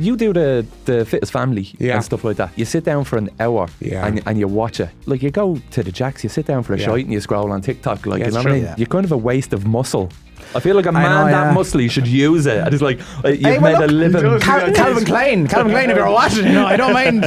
You do the fittest family and stuff like that. You sit down for an hour and you watch it. Like you go to the jacks, you sit down for a shite and you scroll on TikTok. Like you know what I mean? Yeah. You're kind of a waste of muscle. I feel like a man that muscly should use it. And it's like you've made a living. Calvin Klein, if you're watching, I don't mind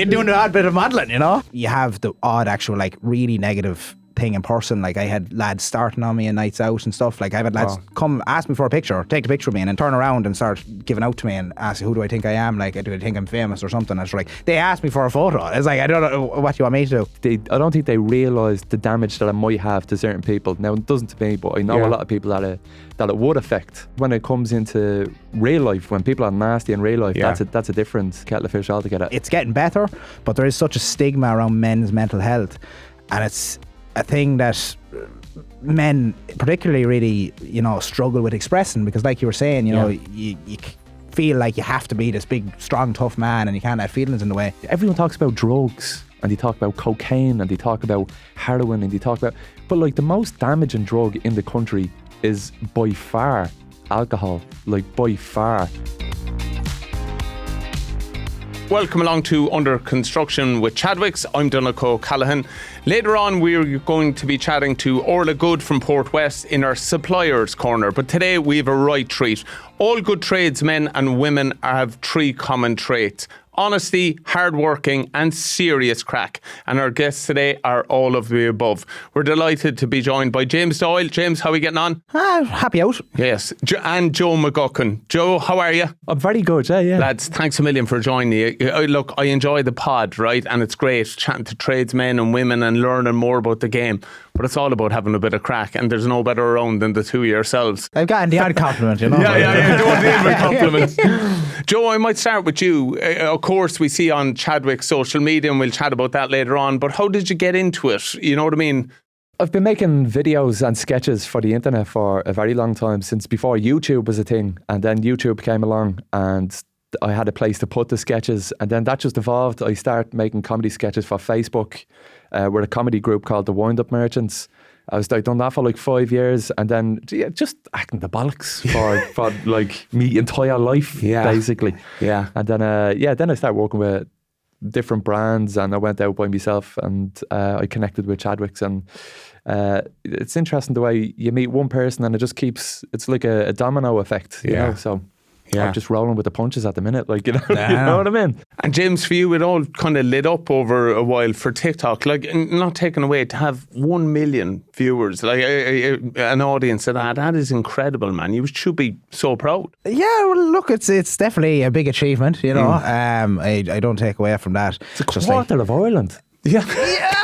doing the odd bit of modelling. You have the odd actual like really negative thing in person. Like I had lads starting on me in nights out and stuff. Like I've had lads come ask me for a picture, take the picture of me, and then turn around and start giving out to me and ask, who do I think I am? Like, do I think I'm famous or something? It's like they asked me for a photo. It's like, I don't know what you want me to do. I don't think they realise the damage that it might have to certain people. Now it doesn't to me, but I know a lot of people that it would affect. When it comes into real life, when people are nasty in real life, that's a different kettle of fish altogether. It's getting better, but there is such a stigma around men's mental health, and it's a thing that men particularly really, struggle with expressing, because like you were saying, you feel like you have to be this big, strong, tough man and you can't have feelings in the way. Everyone talks about drugs and they talk about cocaine and they talk about heroin and they talk about, but like the most damaging drug in the country is by far alcohol, like by far. Welcome along to Under Construction with Chadwicks. I'm Donncha Callahan. Later on, we're going to be chatting to Orla Good from Port West in our Suppliers Corner. But today, we have a right treat. All good tradesmen and women have three common traits: honesty, hard-working and serious crack. And our guests today are all of the above. We're delighted to be joined by James Doyle. James, how are we getting on? Happy out. Yes. And Joe McGucken. Joe, how are you? I'm very good, yeah. Lads, thanks a million for joining me. Look, I enjoy the pod, right? And it's great chatting to tradesmen and women and learning more about the game. But it's all about having a bit of crack, and there's no better around than the two of yourselves. I've gotten the odd compliment, Yeah, don't need a compliment. Joe, I might start with you. Of course, we see on Chadwick's social media, and we'll chat about that later on, but how did you get into it? You know what I mean? I've been making videos and sketches for the internet for a very long time, since before YouTube was a thing, and then YouTube came along and I had a place to put the sketches, and then that just evolved. I started making comedy sketches for Facebook. We're a comedy group called the Wind Up Merchants. I've done that for like 5 years, and then just acting the bollocks for like me entire life, basically. Yeah. And then then I started working with different brands, and I went out by myself, and I connected with Chadwicks, and it's interesting the way you meet one person and it just keeps. It's like a domino effect, you know. So. Yeah. I'm just rolling with the punches at the minute, like, you know what I mean? And James, for you, it all kind of lit up over a while for TikTok, like, not taken away, to have 1 million viewers, like an audience of that is incredible, man. You should be so proud. Yeah, well, look, it's definitely a big achievement, I don't take away from that. It's a quarter of Ireland. Yeah.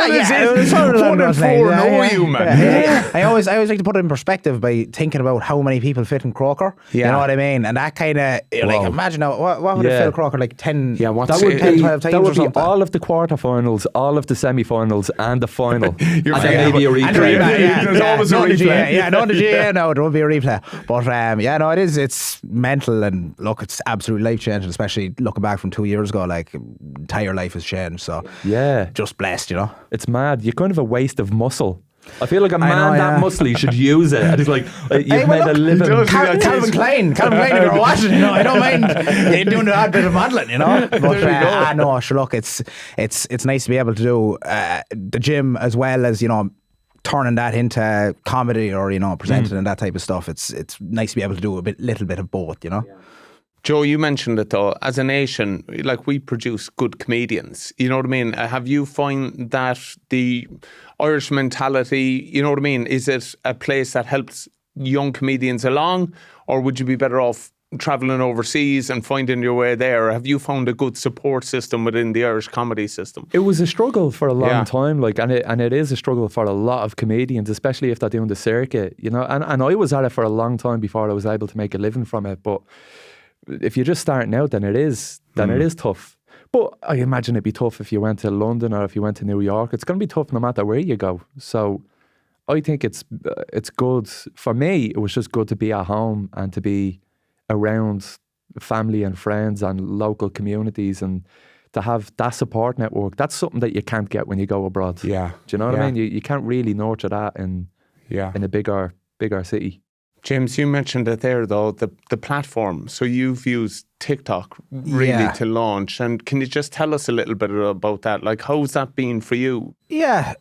It's 1 in 4 know you, man. Yeah. I always like to put it in perspective by thinking about how many people fit in Croker. You know what I mean? And that kind of, like, imagine now, what would it fill Croker, like 10, that would 10, 12 times that would or something? Be all of the quarterfinals, all of the semi-finals and the final. And then maybe a replay. There's always a replay. No, there will be a replay. But it's mental, and look, it's absolutely life-changing, especially looking back from 2 years ago, like, entire life has changed. So just blessed, It's mad. You're kind of a waste of muscle. I feel like a man that muscly should use it. And it's like, you've made a living. Calvin Klein, if you're watching, I don't mind doing the odd bit of modelling, But sure, look, it's nice to be able to do the gym as well as, turning that into comedy or, presenting and that type of stuff. It's nice to be able to do little bit of both, Yeah. Joe, you mentioned it though, as a nation, like, we produce good comedians, you know what I mean? Have you find that the Irish mentality, you know what I mean, is it a place that helps young comedians along, or would you be better off travelling overseas and finding your way there? Or have you found a good support system within the Irish comedy system? It was a struggle for a long time, like, and it is a struggle for a lot of comedians, especially if they're doing the circuit, and I was at it for a long time before I was able to make a living from it, but if you're just starting out, then it is tough. But I imagine it'd be tough if you went to London or if you went to New York. It's going to be tough no matter where you go. So I think it's good. For me, it was just good to be at home and to be around family and friends and local communities, and to have that support network. That's something that you can't get when you go abroad. Yeah. Do you know what I mean? You can't really nurture that in a bigger city. James, you mentioned it there though, the platform. So you've used TikTok really to launch. And can you just tell us a little bit about that? Like, how's that been for you? Yeah,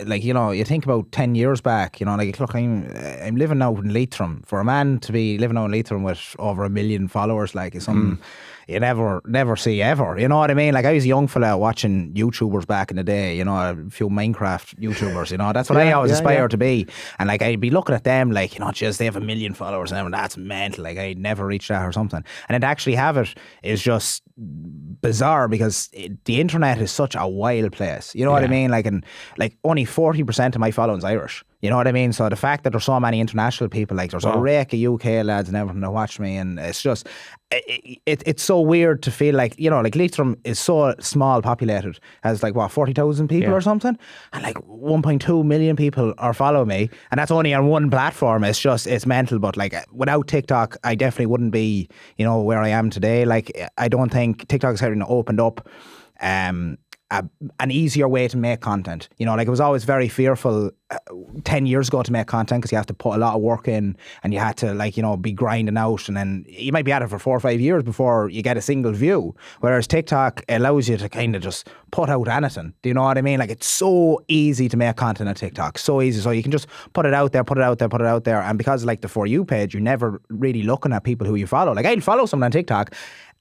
like, you know, you think about 10 years back, you know, like, look, I'm living out in Leitrim. For a man to be living out in Leitrim with over 1 million followers, like, is something you never see ever. You know what I mean? Like, I was a young fella watching YouTubers back in the day, you know, a few Minecraft YouTubers, you know, that's what I always aspired to be. And like, I'd be looking at them like, you know, just they have 1 million followers and that's mental. Like, I'd never reach that or something. And then to actually have it is just bizarre because the internet is such a wild place. You know what I mean? Like, and like only 40% of my following's Irish. You know what I mean? So the fact that there's so many international people, like there's a rake of UK lads and everything that watch me, and it's just, it's so weird to feel like, you know, like Leitrim is so small populated, has like what, 40,000 people or something, and like 1.2 million people are following me, and that's only on one platform. It's just, it's mental. But like without TikTok, I definitely wouldn't be, you know, where I am today. Like, I don't think TikTok's having opened up an easier way to make content. You know, like, it was always very fearful 10 years ago to make content because you have to put a lot of work in and you had to, like, you know, be grinding out, and then you might be at it for 4 or 5 years before you get a single view. Whereas TikTok allows you to kind of just put out anything. Do you know what I mean? Like, it's so easy to make content on TikTok. So easy. So you can just put it out there. And because like the For You page, you're never really looking at people who you follow. Like, I'll follow someone on TikTok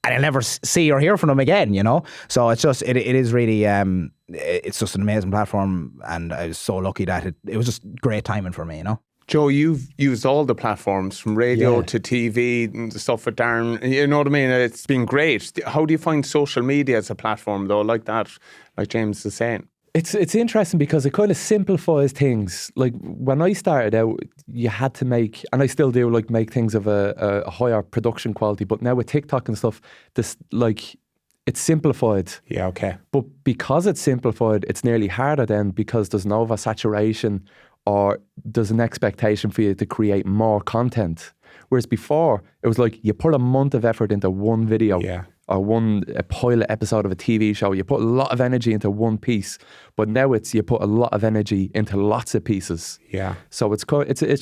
and I'll never see or hear from them again, you know? So it's just, it is really, it's just an amazing platform, and I was so lucky that it was just great timing for me, you know? Joe, you've used all the platforms from radio to TV and the stuff with Darren. You know what I mean? It's been great. How do you find social media as a platform though, like that, like James is saying? It's interesting because it kind of simplifies things. Like, when I started out, you had to make, and I still do, like, make things of a higher production quality. But now with TikTok and stuff, this, like, it's simplified. Yeah, okay. But because it's simplified, it's nearly harder then because there's an oversaturation or there's an expectation for you to create more content. Whereas before, it was like you put a month of effort into one video. Or a pilot episode of a TV show. You put a lot of energy into one piece, but now you put a lot of energy into lots of pieces. Yeah. So it's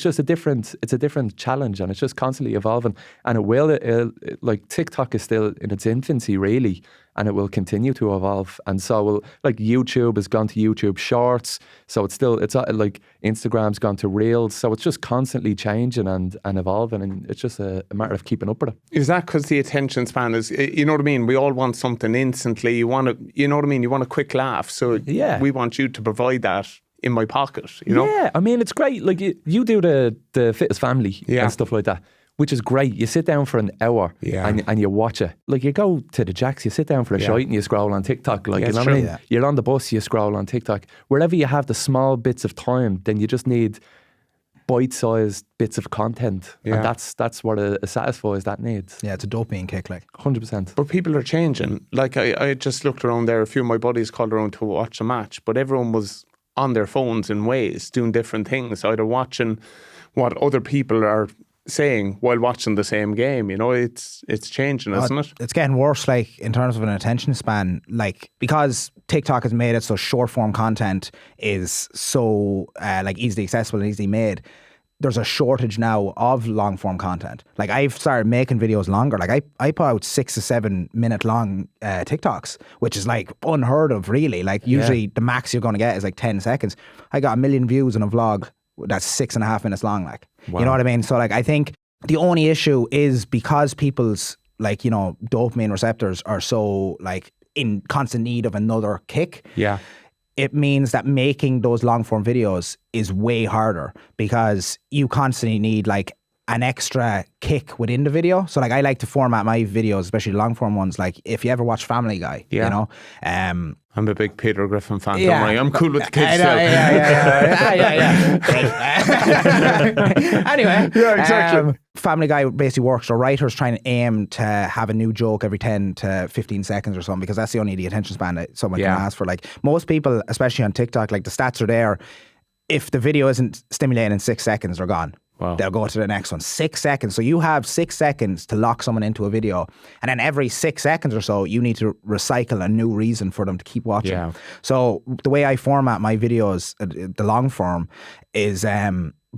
just a different challenge, and it's just constantly evolving. And like, TikTok is still in its infancy, really, and it will continue to evolve. And so, like, YouTube has gone to YouTube Shorts, so it's like Instagram's gone to Reels. So it's just constantly changing and evolving, and it's just a matter of keeping up with it. Is that because the attention span is, you know what I mean? We all want something instantly. You want to, you know what I mean? You want a quick laugh. So we want you to provide that in my pocket, you know? Yeah, I mean, it's great. Like, you do the Fittest Family and stuff like that, which is great. You sit down for an hour and you watch it. Like, you go to the Jacks, you sit down for a shite and you scroll on TikTok. Like, you know what I mean? Yeah. You're on the bus, you scroll on TikTok. Wherever you have the small bits of time, then you just need bite-sized bits of content, and that's what it satisfies that needs. Yeah, it's a dopamine kick, like 100%. But people are changing. Like, I just looked around there. A few of my buddies called around to watch a match, but everyone was on their phones in ways, doing different things, either watching what other people are saying while watching the same game. You know, it's changing, isn't it? It's getting worse, like, in terms of an attention span, like, because TikTok has made it so short form content is so like easily accessible and easily made. There's a shortage now of long form content. Like, I've started making videos longer. Like, I put out 6 to 7 minute long TikToks, which is like unheard of, really. Like, usually the max you're going to get is like 10 seconds. I got 1 million views on a vlog that's 6.5 minutes long. Like, you know what I mean? So, like, I think the only issue is because people's, like, you know, dopamine receptors are so, like, in constant need of another kick. Yeah. It means that making those long form videos is way harder because you constantly need, like, an extra kick within the video. So, like, I like to format my videos, especially long form ones, like, if you ever watch Family Guy, you know. I'm a big Peter Griffin fan, don't worry. I'm cool with the kids still. Anyway. Yeah, exactly. Family Guy basically works, or writers trying to aim to have a new joke every 10 to 15 seconds or something, because that's the only the attention span that someone can ask for. Like, most people, especially on TikTok, like, the stats are there. If the video isn't stimulating in 6 seconds, they're gone. Wow. They'll go to the next one. 6 seconds. So you have 6 seconds to lock someone into a video. And then every 6 seconds or so, you need to recycle a new reason for them to keep watching. Yeah. So the way I format my videos, the long form, is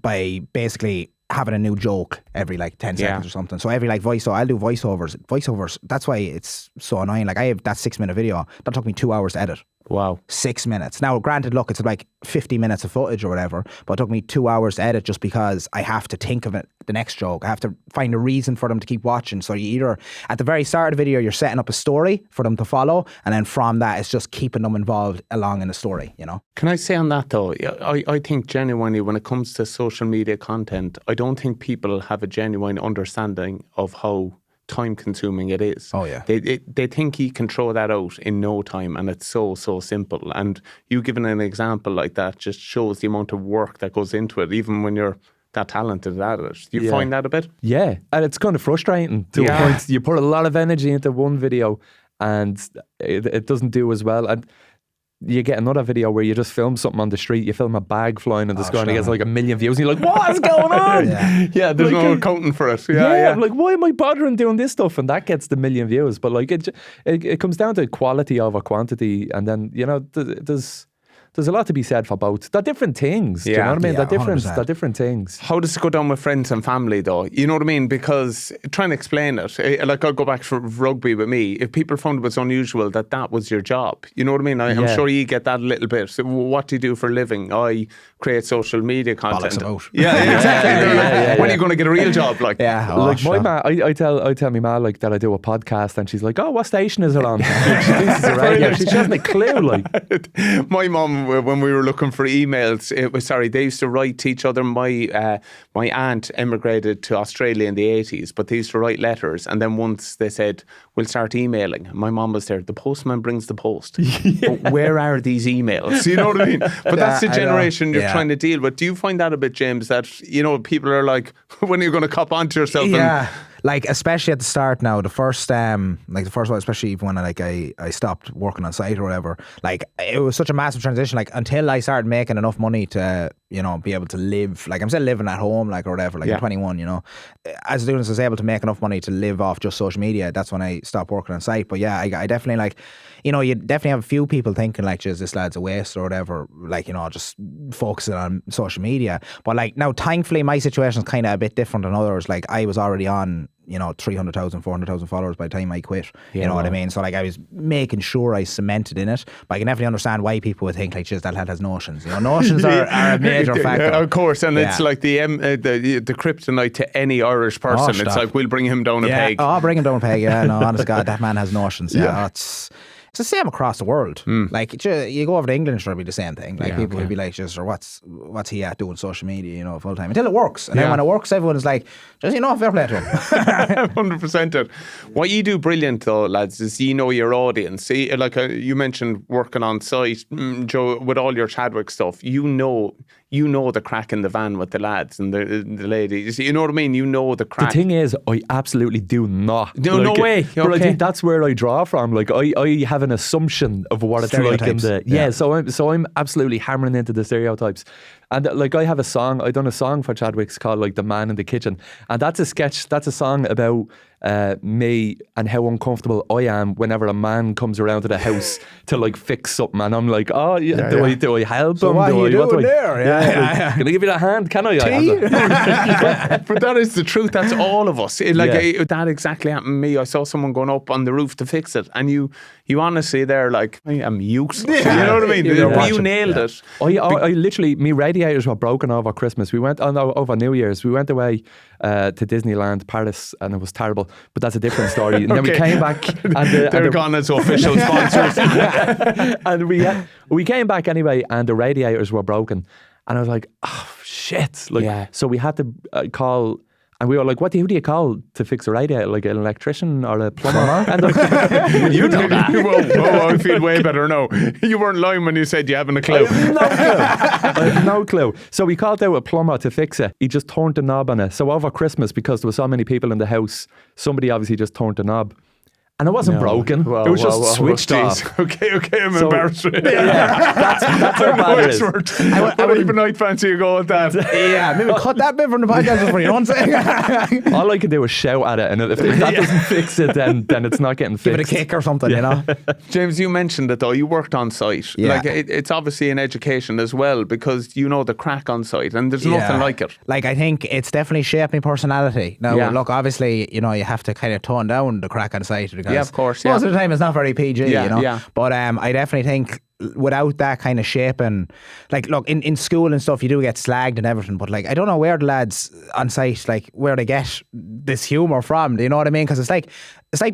by basically having a new joke every like 10 seconds or something. So every like I'll do voiceovers. That's why it's so annoying. Like I have that 6-minute video that took me 2 hours to edit. Wow. 6 minutes. Now, granted, look, it's like 50 minutes of footage or whatever, but it took me 2 hours to edit just because I have to think of it, the next joke. I have to find a reason for them to keep watching. So you either, at the very start of the video, you're setting up a story for them to follow, and then from that, it's just keeping them involved along in the story, you know? Can I say on that though, I think genuinely when it comes to social media content, I don't think people have a genuine understanding of how time consuming it is. Oh yeah. They think you can throw that out in no time, and it's so simple. And you giving an example like that just shows the amount of work that goes into it, even when you're that talented at it. Do you find that a bit? Yeah, and it's kind of frustrating to a point. You put a lot of energy into one video and it doesn't do as well, and you get another video where you just film something on the street, you film a bag flying in the sky and it gets like 1 million views and you're like, what's going on? Yeah, there's like, no accounting for it. I'm like, why am I bothering doing this stuff? And that gets the 1 million views. But like it comes down to quality over quantity, and then, you know, there's a lot to be said for both. They're different things. Do you know what I mean? Yeah, They're different things. How does it go down with friends and family though? You know what I mean? Because trying to explain it, like I'll go back to rugby with me. If people found it was unusual that was your job, you know what I mean? I'm sure you get that a little bit. So what do you do for a living? I create social media content. Yeah, exactly. When are you going to get a real job? Like, like my ma, I tell my ma like that I do a podcast, and she's like, oh, what station is it on? She thinks it's a radio. She hasn't a clue. Like my mum, when we were looking for emails, they used to write to each other. My aunt emigrated to Australia in the 80s, but they used to write letters, and then once they said, we'll start emailing, my mum was there, the postman brings the post. But where are these emails? You know what I mean? But that's the generation you're trying to deal with. Do you find that a bit, James, that, you know, people are like, when are you going to cop onto yourself? Yeah. Like, especially at the start now, the first one, especially even when like I stopped working on site or whatever, like it was such a massive transition. Like until I started making enough money to, you know, be able to live, like I'm still living at home, like or whatever, like I'm 21, you know. As soon as I was able to make enough money to live off just social media, that's when I stopped working on site. But yeah, I definitely like, you know, you definitely have a few people thinking like, geez, this lad's a waste or whatever, like, you know, just focusing on social media. But like now, thankfully, my situation is kind of a bit different than others. Like I was already on, you know, 300,000, 400,000 followers by the time I quit. You know what I mean? So like I was making sure I cemented in it. But I can definitely understand why people would think like, geez, that lad has notions. You know, notions are a major factor. Of course, and it's like the kryptonite to any Irish person. It's like, we'll bring him down a peg. Oh, bring him down a peg. Yeah, no, honest God, that man has notions. It's the same across the world. Like you go over to England, it'll be the same thing. Like people will be like, just, or what's he at doing social media, you know, full time until it works. And then when it works, everyone is like, just, you know, fair play to him. 100%. What you do brilliant though, lads, is you know your audience. See, like you mentioned working on site, Joe, with all your Chadwick stuff. You know the crack in the van with the lads and the ladies. You know what I mean? You know the crack. The thing is, I absolutely do not. No way. But I think that's where I draw from. Like I have an assumption of what it's like in the So I'm absolutely hammering into the stereotypes. And like I have a song, I done a song for Chadwick's called like The Man in the Kitchen, and that's a sketch. That's a song about me and how uncomfortable I am whenever a man comes around to the house to like fix something, and I'm like, do I help him? What are you doing there? Can I give you a hand? Can I? But that is the truth. That's all of us. That exactly happened to me. I saw someone going up on the roof to fix it, and you honestly, they're like, I am useless. You know what I mean? You nailed it. I literally, me radiators were broken over Christmas. We went over New Year's. We went away to Disneyland, Paris, and it was terrible. But that's a different story. And then we came back, and they're gone as official sponsors. And we came back anyway, and the radiators were broken. And I was like, oh shit! Like, so we had to call. And we were like, who do you call to fix a radiator? Like an electrician or a plumber? And you know that. Whoa, I feel way better now. You weren't lying when you said you haven't a clue. I have no clue. So we called out a plumber to fix it. He just turned the knob on it. So over Christmas, because there were so many people in the house, somebody obviously just turned the knob. And it wasn't broken. It was just switched off. Okay, I'm embarrassed. That's how bad it is. I would even night fancy you go with that. Yeah, maybe cut that bit from the podcast for you. Don't say. All I can do is shout at it, and if that doesn't fix it, then it's not getting fixed. Give it a kick or something, you know. James, you mentioned it though. You worked on site. Yeah. Like it's obviously an education as well, because you know the crack on site, and there's nothing like it. Like, I think it's definitely shaped my personality. Now, look, obviously, you know, you have to kind of tone down the crack on site, because of course, most of the time it's not very PG, you know. Yeah. But I definitely think without that kind of shaping, like, look, in school and stuff, you do get slagged and everything, but like, I don't know where the lads on site, like, where they get this humour from. Do you know what I mean? Because it's like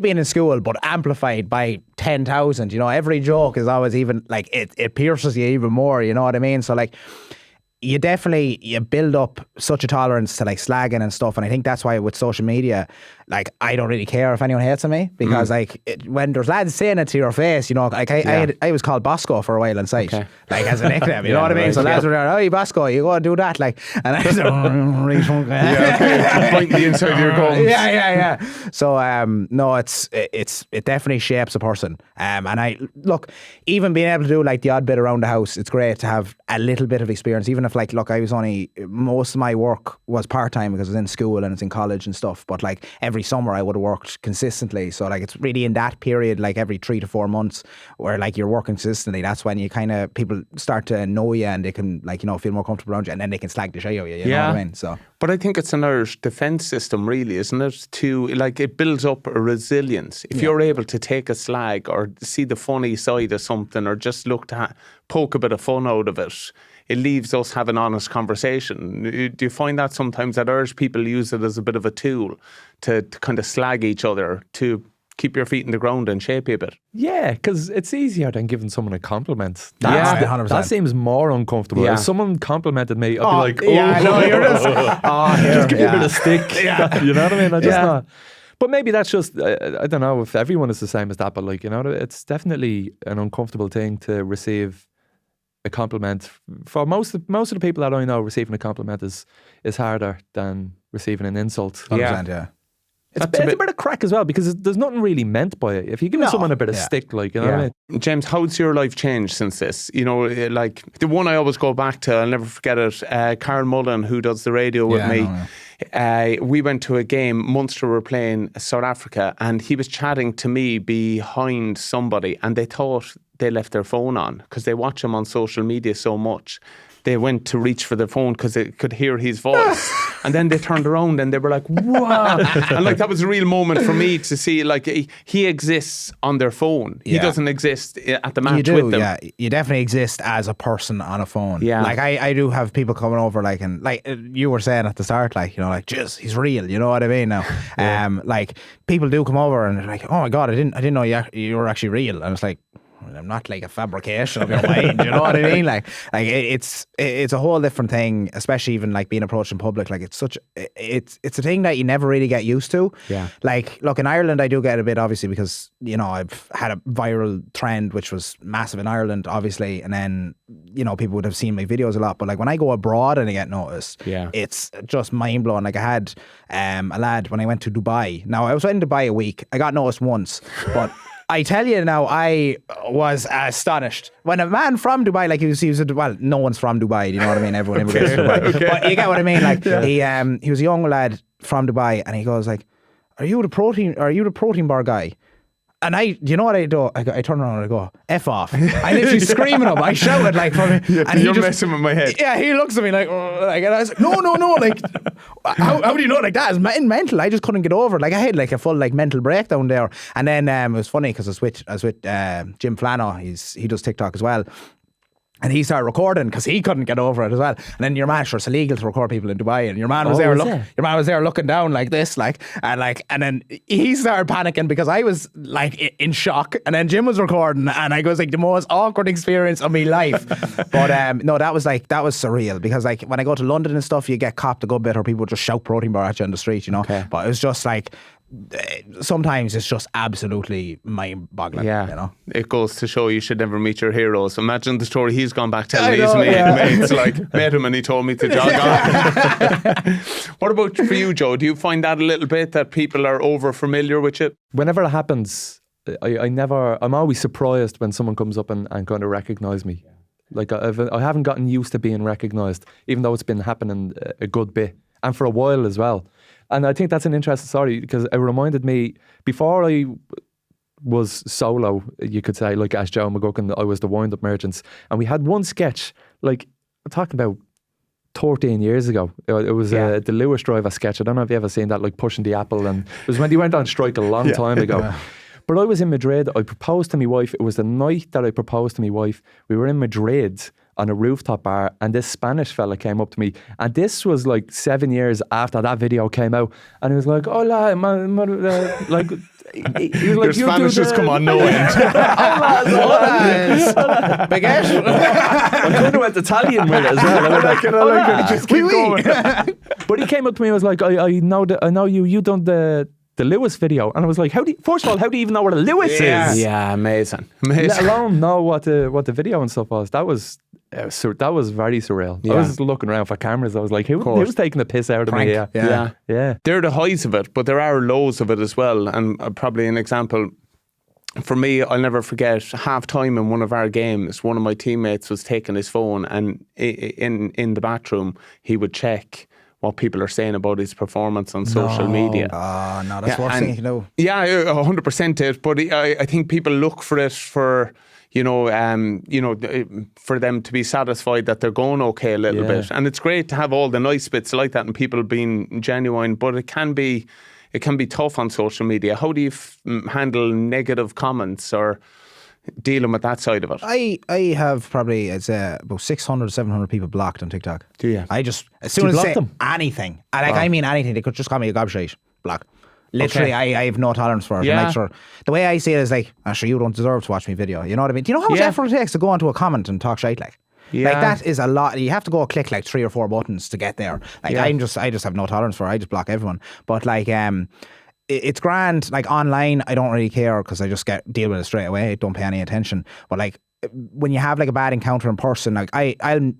being in school, but amplified by 10,000. You know, every joke is always even, like, it pierces you even more. You know what I mean? So, like, you build up such a tolerance to, like, slagging and stuff, and I think that's why with social media, like, I don't really care if anyone hates on me, because like, when there's lads saying it to your face, you know, like, I was called Bosco for a while on site, like, as a nickname, you know what I mean? So lads were there, oh, you Bosco, you go and do that, like, and I was like, Point the inside of your gums. Yeah. So no, it definitely shapes a person, and I look, even being able to do, like, the odd bit around the house, it's great to have a little bit of experience, even if, like, look, I was only, most of my work was part-time because I was in school and it's in college and stuff, but like, every summer I would have worked consistently. So, like, it's really in that period, like every 3 to 4 months, where, like, you're working consistently, that's when you kind of, people start to know you, and they can, like, you know, feel more comfortable around you, and then they can slag the shit out of you, you know what I mean? So, but I think it's an Irish defence system, really, isn't it? To, like, it builds up a resilience. If you're able to take a slag or see the funny side of something, or just look to poke a bit of fun out of it, it leaves us having honest conversation. Do you find that sometimes that Irish people use it as a bit of a tool to kind of slag each other, to keep your feet in the ground and shape you a bit? Yeah, because it's easier than giving someone a compliment. 100%. That seems more uncomfortable. Yeah. If someone complimented me, I'd be like, yeah, no, you're just, just give me a bit of stick. You know what I mean? I just not. But maybe that's just, I don't know if everyone is the same as that, but, like, you know, it's definitely an uncomfortable thing to receive a compliment. For most of the people that I know, receiving a compliment is harder than receiving an insult. 100%, yeah. It's a bit of crack as well, because there's nothing really meant by it. If you give someone a bit of stick, like, you know what I mean? James, how's your life changed since this? You know, like, the one I always go back to, I'll never forget it, Carl Mullen, who does the radio with me. We went to a game, Munster were playing South Africa, and he was chatting to me behind somebody, and they thought they left their phone on because they watch him on social media so much. They went to reach for their phone because they could hear his voice. And then they turned around and they were like, wow. And, like, that was a real moment for me to see, like, he exists on their phone. He doesn't exist at the match with them. Yeah, you definitely exist as a person on a phone. Yeah. Like, I do have people coming over, like, and like you were saying at the start, like, you know, like, jeez, he's real. You know what I mean now? Like, people do come over and they're like, oh my God, I didn't know you were actually real. And it's like, I'm not like a fabrication of your mind, you know what I mean? Like it's a whole different thing, especially even like being approached in public. Like, it's a thing that you never really get used to. Yeah. Like, look, in Ireland I do get a bit, obviously, because, you know, I've had a viral trend which was massive in Ireland, obviously, and then, you know, people would have seen my videos a lot. But, like, when I go abroad and I get noticed, it's just mind blowing. Like, I had a lad when I went to Dubai. Now, I was in Dubai a week. I got noticed once, but I tell you now, I was astonished. When a man from Dubai, like, he was well, no one's from Dubai, you know what I mean? Everyone immigrates to Dubai. But you get what I mean? Like, he was a young lad from Dubai, and he goes like, are you the protein bar guy? And you know what I do? I turn around and I go, F off. I literally screaming him. I shouted, like, from him. And you're messing with my head. Yeah, he looks at me like, and I was like, no. Like, how do you know? Like, that is mental. I just couldn't get over it. Like, I had like a full, like, mental breakdown there. And then it was funny because I was with Jim Flano. He does TikTok as well. And he started recording because he couldn't get over it as well. And then your man, sure, it's illegal to record people in Dubai. And your man was there looking down like this, and then he started panicking because I was like in shock. And then Jim was recording, and I was like the most awkward experience of my life. But no, that was surreal, because, like, when I go to London and stuff, you get copped a good bit, or people just shout protein bar at you on the street, you know. Okay. But it was just like, sometimes it's just absolutely mind-boggling. Yeah, you know? It goes to show you should never meet your heroes. Imagine the story he's gone back telling his mates, like, met him and he told me to jog on. What about for you, Joe? Do you find that a little bit, that people are over familiar with it? Whenever it happens, I'm always surprised when someone comes up and kind of recognise me. Like I haven't gotten used to being recognised, even though it's been happening a good bit and for a while as well. And I think that's an interesting story because it reminded me, before I was solo, you could say, like as Joe McGucken, I was the wind-up merchants, and we had one sketch, like I'm talking about 13 years ago. It was the Lewis driver sketch. I don't know if you ever seen that, like pushing the apple, and it was when he went on strike a long time ago. But I was in Madrid. I proposed to my wife. It was the night that I proposed to my wife. We were in Madrid on a rooftop bar, and this Spanish fella came up to me, and this was like 7 years after that video came out, and he was like, "Hola, like." He was like, your Spanish has come on no end. Baguette. I could have went Italian with it as well. I was like, just keep going. But he came up to me and was like, I know you done the Lewis video, and I was like, first of all, how do you even know what a Lewis is? Yeah, amazing. Let alone know what the video and stuff was. That was very surreal. I was looking around for cameras. I was like, who's taking the piss out of me? Yeah. They're the highs of it, but there are lows of it as well. And probably an example for me, I'll never forget, half time in one of our games, one of my teammates was taking his phone, and in the bathroom he would check what people are saying about his performance on social media. Oh, no, that's worse thing you can do. Yeah, 100% it. But I think people look for it for, for them to be satisfied that they're going okay a little bit. And it's great to have all the nice bits like that and people being genuine, but it can be tough on social media. How do you handle negative comments or dealing with that side of it? I have probably about 600, 700 people blocked on TikTok. Do you? I just, as soon as I say anything, I mean anything, they could just call me a gobshite. Block. Literally, okay. I have no tolerance for it. Yeah. Make sure, the way I see it is like, sure, you don't deserve to watch my video. You know what I mean? Do you know how much effort it takes to go onto a comment and talk shite like? Yeah. Like that is a lot. You have to go click like 3 or 4 buttons to get there. Like I just have no tolerance for it. I just block everyone. But like it's grand. Like online, I don't really care because I just deal with it straight away. I don't pay any attention. But like when you have like a bad encounter in person, like I'll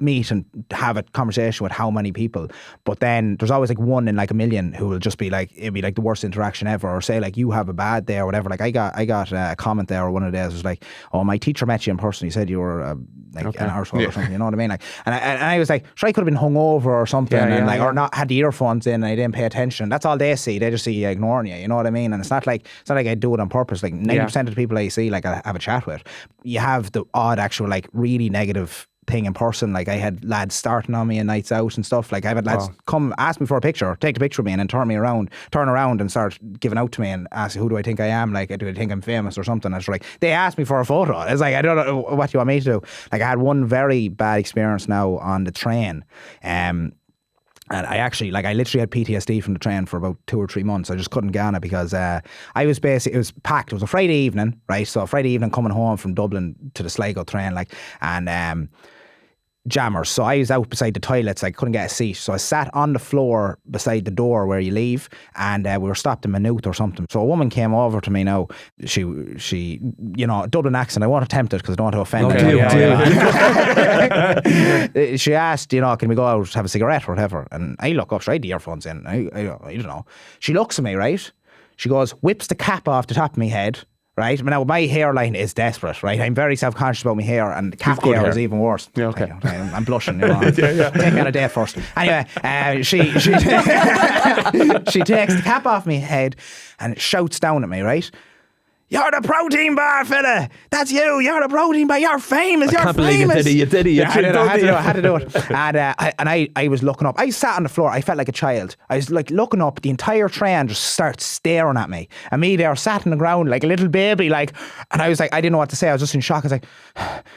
meet and have a conversation with how many people, but then there's always like one in like a million who will just be like, it'll be like the worst interaction ever, or say like you have a bad day or whatever. Like I got a comment there one of the days was like, oh, my teacher met you in person, he said you were an arsehole or something, you know what I mean? Like, and I was like, sure, I could have been hungover or something, or not had the earphones in and I didn't pay attention. That's all they see. They just see you ignoring you, you know what I mean? And it's not like I do it on purpose. Like 90% of the people I see, like I have a chat with. You have the odd actual like really negative thing in person. Like I had lads starting on me in nights out and stuff. Like I've had lads come ask me for a picture, take the picture of me, and then turn around and start giving out to me and ask, who do I think I am? Like, do I think I'm famous or something? And it's like, they asked me for a photo. It's like, I don't know what you want me to do. Like I had one very bad experience now on the train. And I actually, like, I literally had PTSD from the train for about 2 or 3 months. I just couldn't get on it because it was packed. It was a Friday evening, right? So Friday evening coming home from Dublin to the Sligo train, like, and jammers. So I was out beside the toilets. I couldn't get a seat. So I sat on the floor beside the door where you leave, and we were stopped in Maynooth or something. So a woman came over to me now. She, you know, Dublin accent. I won't attempt it because I don't want to offend her. She asked, you know, can we go out have a cigarette or whatever? And I look up, so I had the earphones in. I don't know. She looks at me, right? She goes, whips the cap off the top of my head. Right? Now, my hairline is desperate, right? I'm very self-conscious about my hair, and cap hair is even worse. Yeah, okay. I'm blushing. You know. Take me on a date first. Anyway, she takes the cap off my head and shouts down at me, right? You're the protein bar fella. That's you. You're the protein bar. You're famous. You're famous. You did it. I had to do it. And I was looking up. I sat on the floor. I felt like a child. I was like looking up. The entire train just starts staring at me. And me there sat on the ground like a little baby. Like, and I was like, I didn't know what to say. I was just in shock. I was like,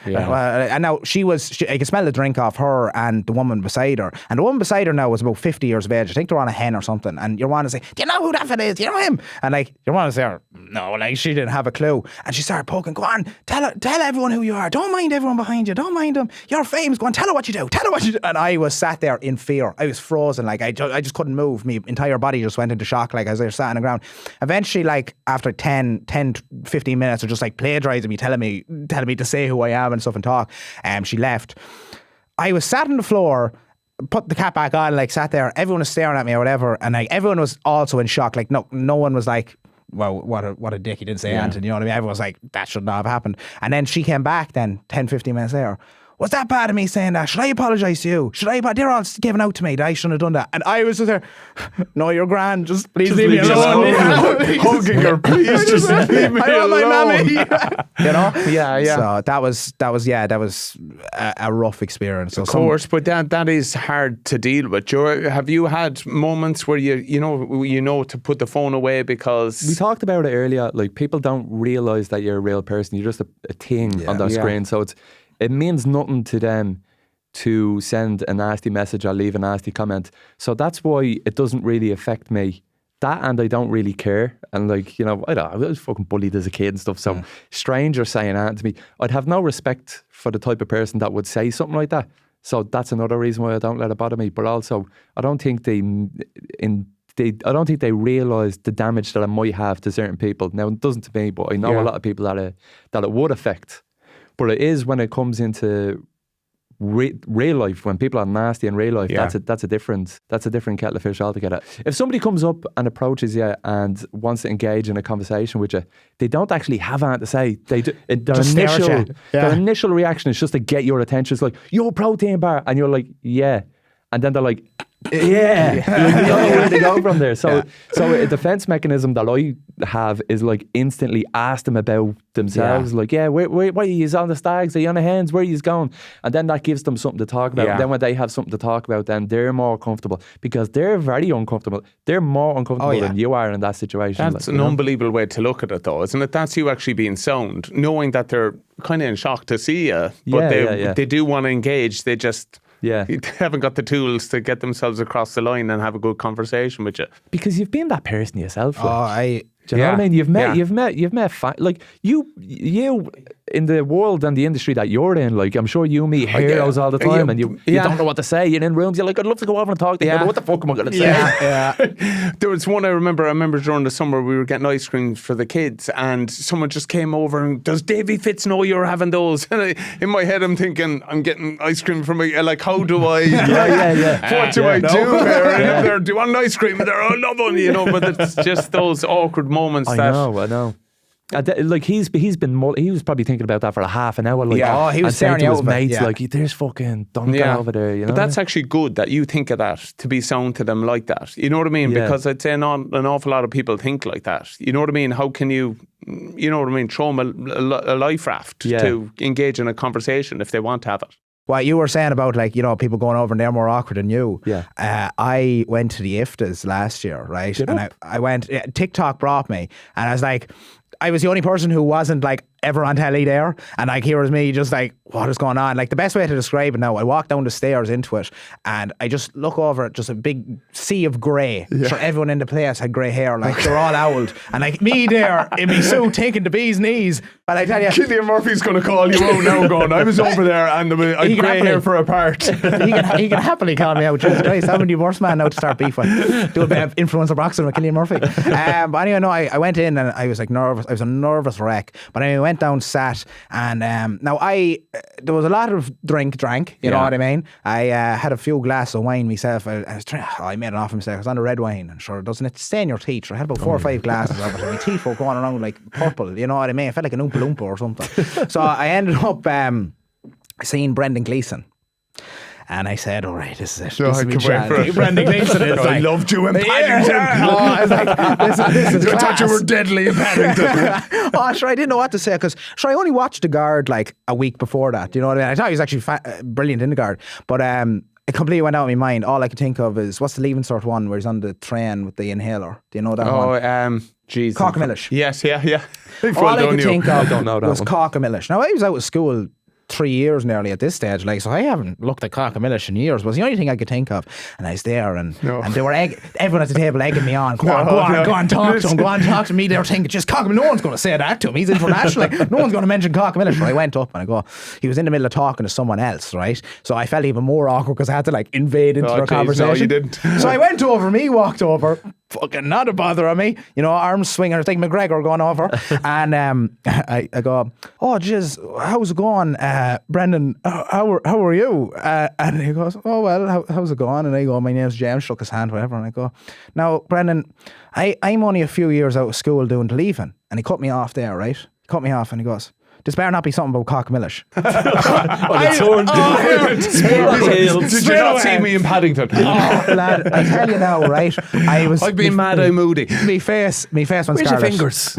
and now I could smell the drink off her and the woman beside her. And the woman beside her now was about 50 years of age. I think they're on a hen or something. And your one to say, do you know who that fella is? Do you know him? And like, your one to say, no, like she didn't have a clue. And she started poking, go on, tell everyone who you are. Don't mind everyone behind you. Don't mind them. You're famous. Go on, tell her what you do. Tell her what you do. And I was sat there in fear. I was frozen. Like I just couldn't move. My entire body just went into shock. Like as I sat on the ground. Eventually, like after 10, 15 minutes of just like plagiarizing me, telling me to say who I am and stuff and talk, she left. I was sat on the floor, put the cap back on, like sat there. Everyone was staring at me or whatever. And like everyone was also in shock. Like no one was like, well, what a dick, he didn't say anything, you know what I mean? Everyone was like, that should not have happened. And then she came back then 10, 15 minutes later. Was that bad of me saying that? Should I apologise to you? They're all giving out to me that I shouldn't have done that. And I was just there, no, you're grand, just please leave me alone. Hugging her, please just leave me alone. I want my mammy. You know? Yeah. So that was a rough experience. So of course, but that is hard to deal with. Have you had moments where you know to put the phone away because... We talked about it earlier, like people don't realise that you're a real person. You're just a thing on their screen. So it means nothing to them to send a nasty message or leave a nasty comment. So that's why it doesn't really affect me. That, and I don't really care. And like, you know, I was fucking bullied as a kid and stuff. So strangers saying that to me, I'd have no respect for the type of person that would say something like that. So that's another reason why I don't let it bother me. But also, I don't think they realise the damage that it might have to certain people. Now, it doesn't to me, but I know a lot of people that it would affect. But it is when it comes into real life, when people are nasty in real life, that's a different kettle of fish altogether. If somebody comes up and approaches you and wants to engage in a conversation with you, they don't actually have anything to say. Their initial reaction is just to get your attention. It's like, "Yo, protein bar," and you're like, "Yeah," and then they're like, "Yeah." You don't know where to go from there. So a defense mechanism that I have is like instantly ask them about themselves. Like, where are you on the stags? Are you on the hens? Where are you going? And then that gives them something to talk about. And then when they have something to talk about, then they're more comfortable because they're very uncomfortable. They're more uncomfortable than you are in that situation. That's an unbelievable way to look at it, though, isn't it? That's you actually being sound, knowing that they're kind of in shock to see you, but they do want to engage. They just... they haven't got the tools to get themselves across the line and have a good conversation with you. Because you've been that person yourself. Do you know what I mean? You've met like you in the world and the industry that you're in. Like, I'm sure you meet heroes all the time, and you don't know what to say. You're in rooms. You're like, I'd love to go over and talk to you, but what the fuck am I going to say? There was one I remember during the summer we were getting ice cream for the kids, and someone just came over and, "Does Davy Fitz know you're having those?" And in my head, I'm thinking, I'm getting ice cream from like, how do I? What do I do here? And they're doing ice cream, and they're all loving, you know. But it's just those awkward moments. I know. Like he was probably thinking about that for a half an hour. Like, he was saying to his mates, like, "There's fucking Donncha over there." You know, but that's actually good that you think of that, to be sound to them like that. You know what I mean? Because I'd say not an awful lot of people think like that. You know what I mean? How can you, you know what I mean, throw them a life raft to engage in a conversation if they want to have it? What you were saying about, like, you know, people going over and they're more awkward than you. I went to the IFTAs last year, right? And I went, TikTok brought me, and I was like, I was the only person who wasn't like ever on telly there, and like here was me just like, what is going on? Like, the best way to describe it now, I walked down the stairs into it and I just look over at just a big sea of grey. Sure, everyone in the place had grey hair, like they're all owled, and like me there in me suit taking the bee's knees. And I tell you, Cillian Murphy's going to call you out now going, I was over there and I had grey hair for a part. he can happily call me out. Jesus Christ, I'm the worst man now to start beef with. Do a bit of influencer boxing with Cillian Murphy. But anyway, no, I went in and I was like nervous. I was a nervous wreck. But anyway, I went down, sat, and now there was a lot of drank, you know what I mean? I had a few glasses of wine myself. I made it off myself. I was on the red wine, and sure, doesn't it stain your teeth? I had about 4 or 5 glasses of it, and my teeth were going around like purple, you know what I mean? I felt like an Oompa Loompa or something. So I ended up seeing Brendan Gleeson. And I said, all right, this is it. No, I can wait for it. Brendan Gleeson is I loved you in Paddington. I was like, this is I thought you were deadly in Paddington. Sure, I didn't know what to say, because I only watched The Guard like a week before that. You know what I mean? I thought he was actually brilliant in The Guard. But it completely went out of my mind. All I could think of is, what's the Leaving Cert one where he's on the train with the inhaler? Do you know that one? Jesus. Cockamillish. Yes, yeah. All I could think of I don't know that was one. Cockamillish. Now, I was out of school 3 years nearly at this stage, like, so I haven't looked at Cockamillish in years. It was the only thing I could think of, and I was there, and they were everyone at the table egging me on. Go on, talk to him. Go on, talk to me. They were thinking, just Cockamillish. No one's going to say that to him. He's international. Like, no one's going to mention Cockamillish. But I went up and he was in the middle of talking to someone else, right? So I felt even more awkward because I had to like invade into their conversation. No, you didn't. So I went over. He walked over. fucking not a bother on me. You know, arms swinging, it's like McGregor going over. And I go, oh, jeez, how's it going? Brendan, how are you? And he goes, oh, well, how's it going? And I go, my name's James, shook his hand, whatever. And I go, now, Brendan, I'm only a few years out of school doing the leaving. And he cut me off there, right? He cut me off and he goes, this better not be something about cock-millish. Did you not see me in Paddington? Oh, lad, I tell you now, right? I've been mad eye moody. My face went Where's scarlet. your fingers?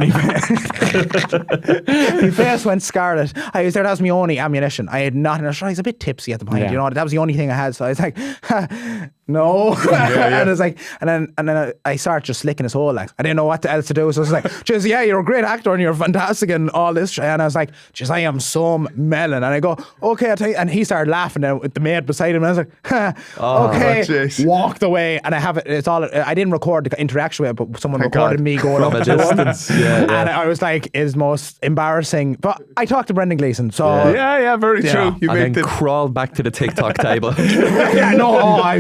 My face went scarlet. I was there, that was my only ammunition. I had nothing. I was a bit tipsy at the point, you know, that was the only thing I had. So I was like, no. And I was like, and then I started just slicking his hole. Like, I didn't know what else to do. So I was like, just, yeah, you're a great actor and you're fantastic and all this. And I was like, just, I am some melon. And I go, okay, I'll tell you. And he started laughing then with the mate beside him. And I was like, okay. Geez. Walked away. And I have it, it's all, I didn't record the interaction with it, but someone recorded me going up From a to him. distance. Yeah. And I was like, it's most embarrassing. But I talked to Brendan Gleeson, so Yeah, very true. You And make then the crawled back to the TikTok table. I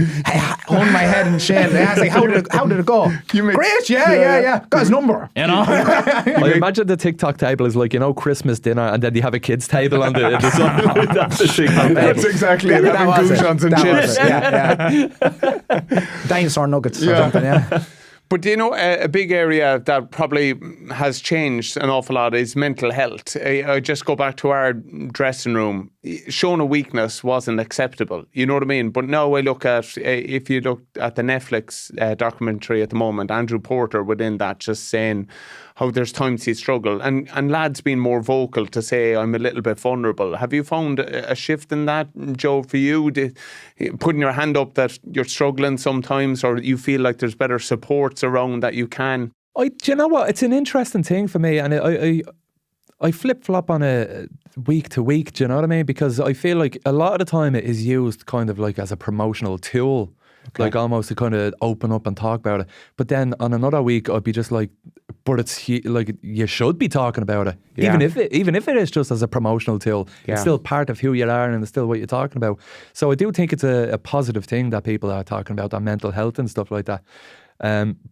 hung my head in shame. I was like, how did it go? Great, yeah. Got his number, you know. I imagine the TikTok table is like, you know, Christmas dinner, and then you have a kids table on the side. That's the TikTok That's table. exactly it. That Having was it. goujons and That chips. was it, yeah. Dinosaur nuggets or something, yeah. But you know, a big area that probably has changed an awful lot is mental health. I just go back to our dressing room. Showing a weakness wasn't acceptable. You know what I mean? But now I look at, if you look at the Netflix documentary at the moment, Andrew Porter within that just saying how there's times he struggle and lads being more vocal to say I'm a little bit vulnerable. Have you found a shift in that, Joe, for you? Putting your hand up that you're struggling sometimes, or you feel like there's better supports around that you can? Do you know what? It's an interesting thing for me, and I flip-flop on a week to week, do you know what I mean? Because I feel like a lot of the time it is used kind of like as a promotional tool, like almost to kind of open up and talk about it. But then on another week, I'd be just like, but it's like, you should be talking about it. Yeah. Even if it is just as a promotional tool, it's still part of who you are and it's still what you're talking about. So I do think it's a positive thing that people are talking about, that mental health and stuff like that.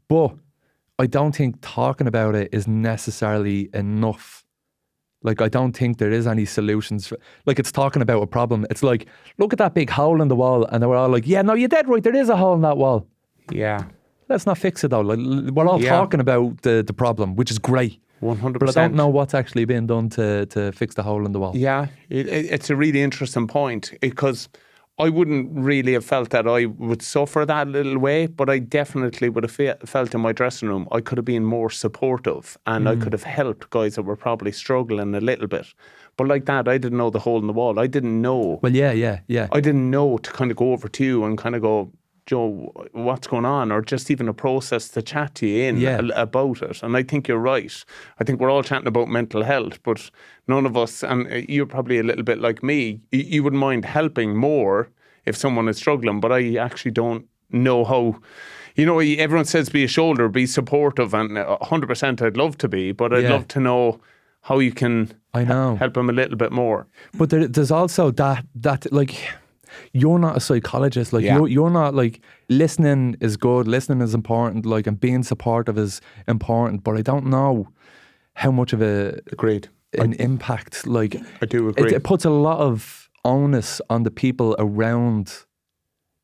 But I don't think talking about it is necessarily enough. Like, I don't think there is any solutions. Like, it's talking about a problem. It's like, look at that big hole in the wall. And we're all like, yeah, no, you're dead right. There is a hole in that wall. Yeah. Let's not fix it though. Like, we're all talking about the problem, which is great. 100%. But I don't know what's actually being done to fix the hole in the wall. Yeah, it's a really interesting point, because I wouldn't really have felt that I would suffer that little way, but I definitely would have felt in my dressing room I could have been more supportive and I could have helped guys that were probably struggling a little bit. But like that, I didn't know the hole in the wall. I didn't know. Well, yeah. I didn't know to kind of go over to you and kind of go, Joe, what's going on? Or just even a process to chat to you in about it. And I think you're right. I think we're all chatting about mental health, but none of us, and you're probably a little bit like me, you wouldn't mind helping more if someone is struggling, but I actually don't know how. You know, everyone says be a shoulder, be supportive, and 100% I'd love to be, but I'd love to know how you can help them a little bit more. But there's also that like, you're not a psychologist. Like, you're not like, listening is good, listening is important, like, and being supportive is important, but I don't know how much of an impact, like, I do agree. It puts a lot of onus on the people around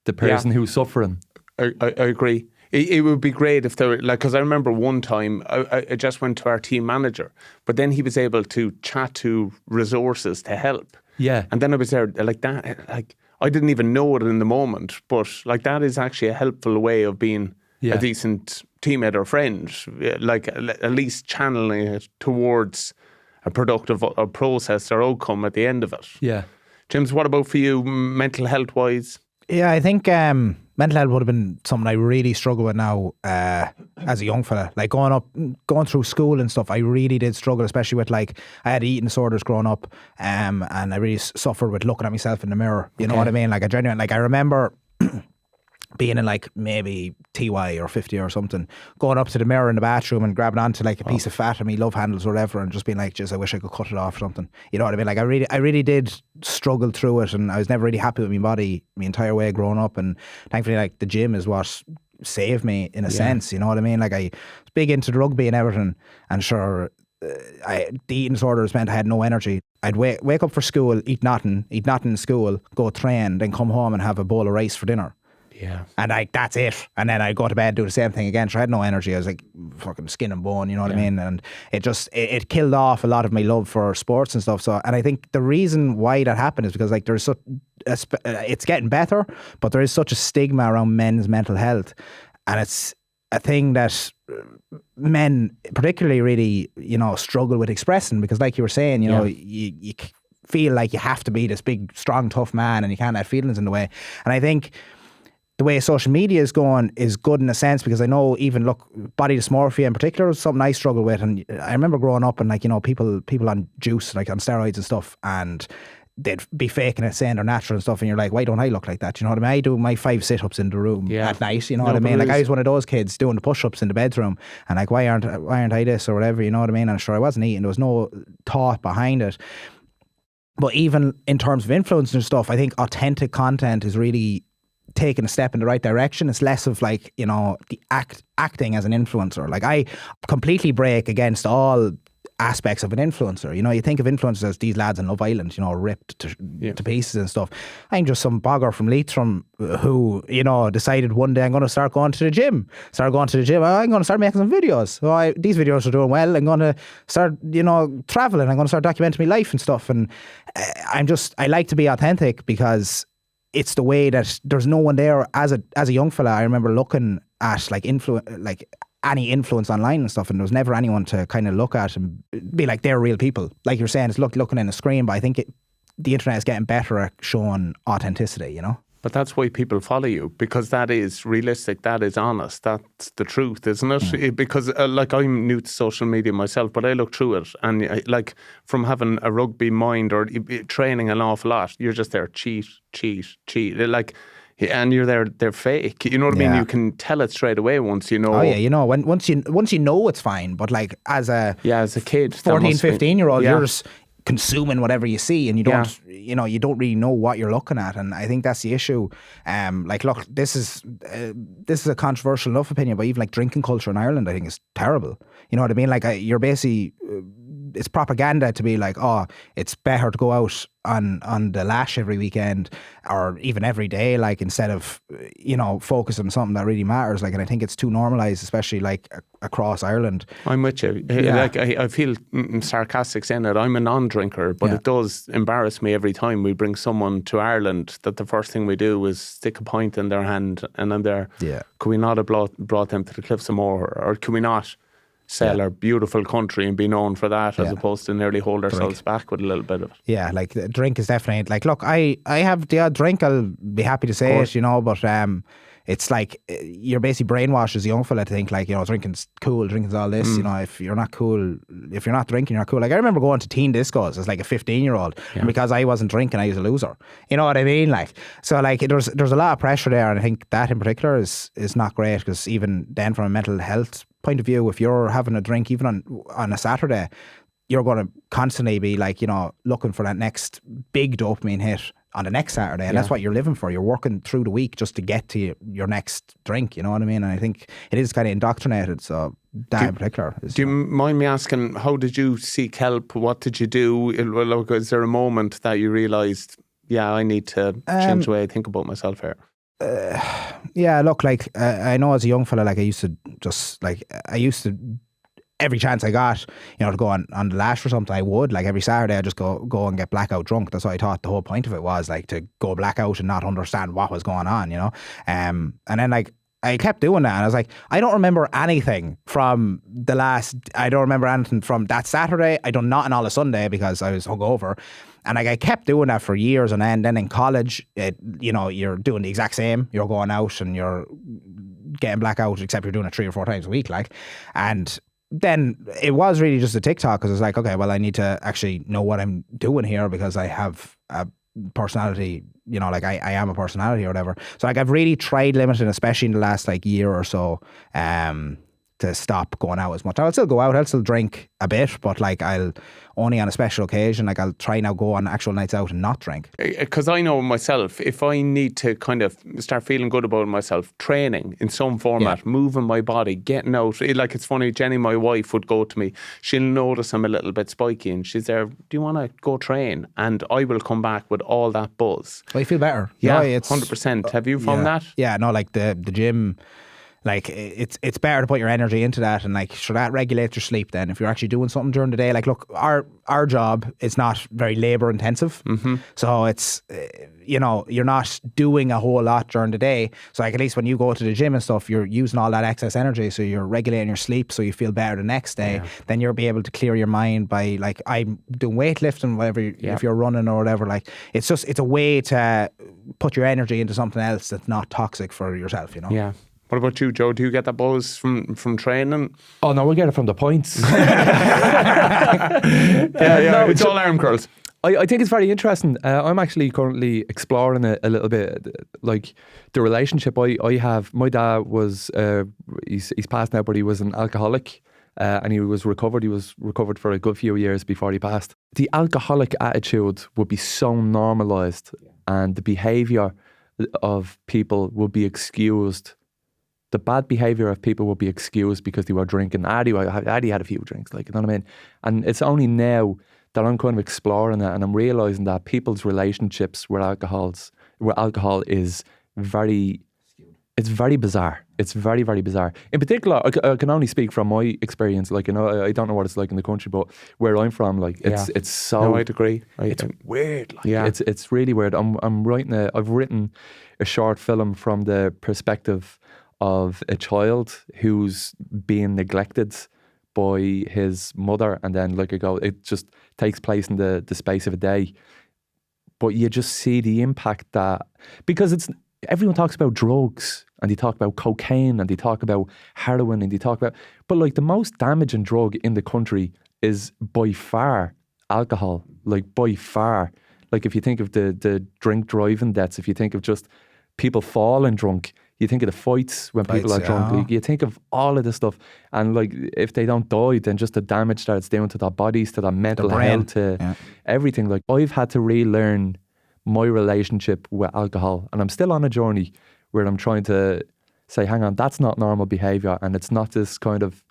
the person who's suffering. I agree. It would be great if there were, like, because I remember one time I just went to our team manager, but then he was able to chat to resources to help. Yeah. And then I was there like that, like, I didn't even know it in the moment, but like, that is actually a helpful way of being a decent teammate or friend, like at least channeling it towards a productive process or outcome at the end of it. Yeah. James, what about for you, mental health wise? Yeah, I think mental health would have been something I really struggle with now as a young fella. Like, going through school and stuff, I really did struggle, especially with, like, I had eating disorders growing up, and I really suffered with looking at myself in the mirror. You know what I mean? Like, I remember being in, like, maybe TY or 50 or something, going up to the mirror in the bathroom and grabbing onto, like, a piece of fat and me love handles or whatever, and just being like, just, I wish I could cut it off or something. You know what I mean? Like, I really did struggle through it, and I was never really happy with my body my entire way growing up, and thankfully, like, the gym is what saved me in a sense, you know what I mean? Like I was big into rugby and everything, and sure, the eating disorders meant I had no energy. I'd wake up for school, eat nothing in school, go train, then come home and have a bowl of rice for dinner. Yeah. And like, that's it. And then I'd go to bed, do the same thing again. So I had no energy. I was like fucking skin and bone, you know what I mean? And it just, it killed off a lot of my love for sports and stuff. So, and I think the reason why that happened is because like there's such, it's getting better, but there is such a stigma around men's mental health. And it's a thing that men particularly really, you know, struggle with expressing, because like you were saying, you know, you feel like you have to be this big, strong, tough man and you can't have feelings in the way. And I think the way social media is going is good in a sense, because I know even body dysmorphia in particular is something I struggle with. And I remember growing up and like, you know, people on juice, like on steroids and stuff, and they'd be faking it, saying they're natural and stuff, and you're like, why don't I look like that? You know what I mean? I do my 5 sit-ups in the room at night, you know what I mean? Like I was one of those kids doing the push-ups in the bedroom, and like, why aren't I this or whatever, you know what I mean? And sure, I wasn't eating, there was no thought behind it. But even in terms of influence and stuff, I think authentic content is really taking a step in the right direction. It's less of like, you know, the acting as an influencer. Like I completely break against all aspects of an influencer. You know, you think of influencers as these lads in Love Island, you know, ripped to pieces and stuff. I'm just some bogger from Leitrim who, you know, decided one day I'm going to start going to the gym. I'm going to start making some videos. So these videos are doing well. I'm going to start, you know, traveling. I'm going to start documenting my life and stuff. And I like to be authentic, because it's the way that there's no one there. As a young fella, I remember looking at like any influence online and stuff, and there was never anyone to kind of look at and be like, they're real people. Like you're saying, it's looking in a screen, but I think the internet is getting better at showing authenticity, you know? But that's why people follow you, because that is realistic, that is honest, that's the truth, isn't it? Because like like I'm new to social media myself, but I look through it, and like from having a rugby mind or training an awful lot, you're just there, cheat. Like, and you're there, they're fake. You know what I mean? You can tell it straight away once you know. Oh yeah, you know, once you know it's fine, but like as a kid, 14, 15-year-old, you're just consuming whatever you see, and you don't really know what you're looking at. And I think that's the issue. Like, look, this is a controversial enough opinion, but even like drinking culture in Ireland, I think is terrible. You know what I mean? Like you're basically it's propaganda to be like, oh, it's better to go out on the lash every weekend or even every day, like, instead of, you know, focus on something that really matters. Like, and I think it's too normalised, especially like across Ireland. I'm with you. Like I feel sarcastic saying it. I'm a non-drinker, but it does embarrass me every time we bring someone to Ireland that the first thing we do is stick a pint in their hand, and I'm there. Could we not have brought them to the Cliffs of Moher, or could we not sell our beautiful country and be known for that, as opposed to nearly hold ourselves back with a little bit of it? Yeah, like the drink is definitely, like, look, I have the odd drink, I'll be happy to say it, you know, but it's like you're basically brainwashed as a young fella to think like, you know, drinking's cool, drinking's all this, you know, if you're not drinking, you're not cool. Like I remember going to teen discos as like a 15-year-old, and because I wasn't drinking, I was a loser. You know what I mean? Like, so like there's a lot of pressure there, and I think that in particular is not great, because even then from a mental health point of view, if you're having a drink even on a Saturday, you're going to constantly be like, you know, looking for that next big dopamine hit on the next Saturday, and that's what you're living for. You're working through the week just to get to your next drink, you know what I mean? And I think it is kind of indoctrinated, so that in particular is... Do you mind me asking, how did you seek help? What did you do? Is there a moment that you realised, I need to change the way I think about myself here? Yeah, look, like I know as a young fella, like I used to every chance I got, you know, to go on the lash or something, I would, like every Saturday I'd just go and get blackout drunk. That's what I thought the whole point of it was, like, to go blackout and not understand what was going on, you know. And then like I kept doing that, and I was like, I don't remember anything from I don't remember anything from that Saturday. I done nothing all of Sunday because I was hungover. And like I kept doing that for years, and then in college, you know, you're doing the exact same. You're going out and you're getting blackout, except you're doing it 3 or 4 times a week, like. And then it was really just a TikTok, because it's like, okay, well, I need to actually know what I'm doing here, because I have a personality, you know, like I am a personality or whatever. So like I've really tried limiting, especially in the last like year or so, to stop going out as much. I'll still go out, I'll still drink a bit, but like I'll only on a special occasion, like I'll try now go on actual nights out and not drink. Because I know myself, if I need to kind of start feeling good about myself, training in some format, moving my body, getting out. Like it's funny, Jenny, my wife, would go to me, she'll notice I'm a little bit spiky and she's there, do you want to go train? And I will come back with all that buzz. Well, you feel better. Yeah, it's 100%. Have you found that? Yeah, no, like the gym, like it's better to put your energy into that, and like so that regulates your sleep then if you're actually doing something during the day. Like look, our job is not very labour intensive, so it's you're not doing a whole lot during the day, so like at least when you go to the gym and stuff, you're using all that excess energy, so you're regulating your sleep so you feel better the next day. Then you'll be able to clear your mind by like I'm doing weightlifting, whatever, if you're running or whatever. Like it's a way to put your energy into something else that's not toxic for yourself, Yeah. What about you, Joe? Do you get that buzz from training? Oh no, we get it from the points. It's all arm curls. I think it's very interesting. I'm actually currently exploring it a little bit, like the relationship I have. My dad was, he's passed now, but he was an alcoholic and he was recovered. He was recovered for a good few years before he passed. The alcoholic attitude would be so normalised and the behaviour of people would be excused. The bad behaviour of people would be excused because they were drinking. Addy had a few drinks, like, you know what I mean? And it's only now that I'm kind of exploring that and I'm realising that people's relationships with alcohol is very, it's very bizarre. It's very, very bizarre. In particular, I can only speak from my experience. Like, I don't know what it's like in the country, but where I'm from, like, it's so... No, I'd agree. It's weird. Like, it's really weird. I've written a short film from the perspective of a child who's being neglected by his mother, and then it just takes place in the space of a day. But you just see the impact that, because everyone talks about drugs and they talk about cocaine and they talk about heroin and they talk about, but like the most damaging drug in the country is by far alcohol, like by far. Like if you think of the drink driving deaths, if you think of just people falling drunk, you think of the fights when people are drunk. You think of all of this stuff, and like if they don't die, then just the damage that it's doing to their bodies, to their mental health, to everything. Like I've had to relearn my relationship with alcohol, and I'm still on a journey where I'm trying to say, hang on, that's not normal behaviour, and it's not this kind of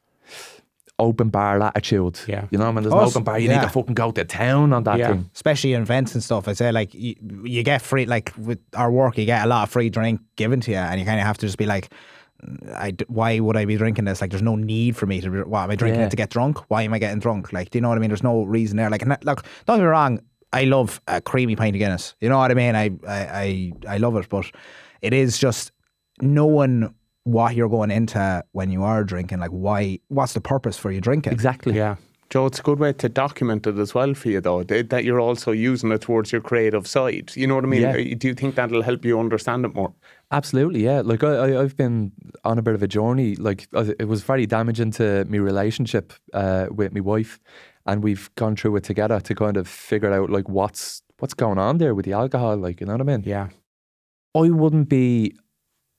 open bar attitude. Yeah. You know, when there's an open bar, you need to fucking go to town on that thing. Especially in events and stuff. I'd say like you get free, like with our work, you get a lot of free drink given to you, and you kind of have to just be like, why would I be drinking this? Like there's no need for me to, what am I drinking it to get drunk? Why am I getting drunk? Like, do you know what I mean? There's no reason there. Like, look, don't get me wrong, I love a creamy pint of Guinness. You know what I mean? I love it, but it is just knowing what you're going into when you are drinking, like what's the purpose for you drinking? Exactly. Yeah. Joe, it's a good way to document it as well for you though, that you're also using it towards your creative side. You know what I mean? Yeah. Do you think that'll help you understand it more? Absolutely, yeah. Like I've been on a bit of a journey. Like it was very damaging to my relationship with my wife, and we've gone through it together to kind of figure out like what's going on there with the alcohol, like, you know what I mean? Yeah. I wouldn't be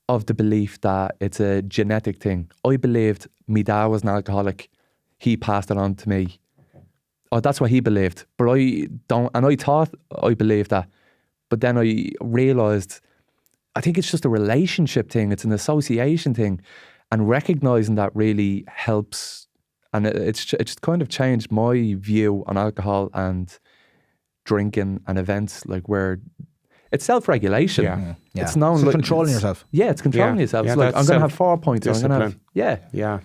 of the belief that it's a genetic thing. I believed my dad was an alcoholic. He passed it on to me. Oh, that's what he believed. But I don't, and I thought I believed that. But then I realised, I think it's just a relationship thing. It's an association thing. And recognising that really helps. And it's kind of changed my view on alcohol and drinking and events, like where it's self-regulation. Yeah. It's known, like, controlling yourself. Yeah, it's controlling yourself. It's like, I'm going to have 4 points. I'm going to have, yeah.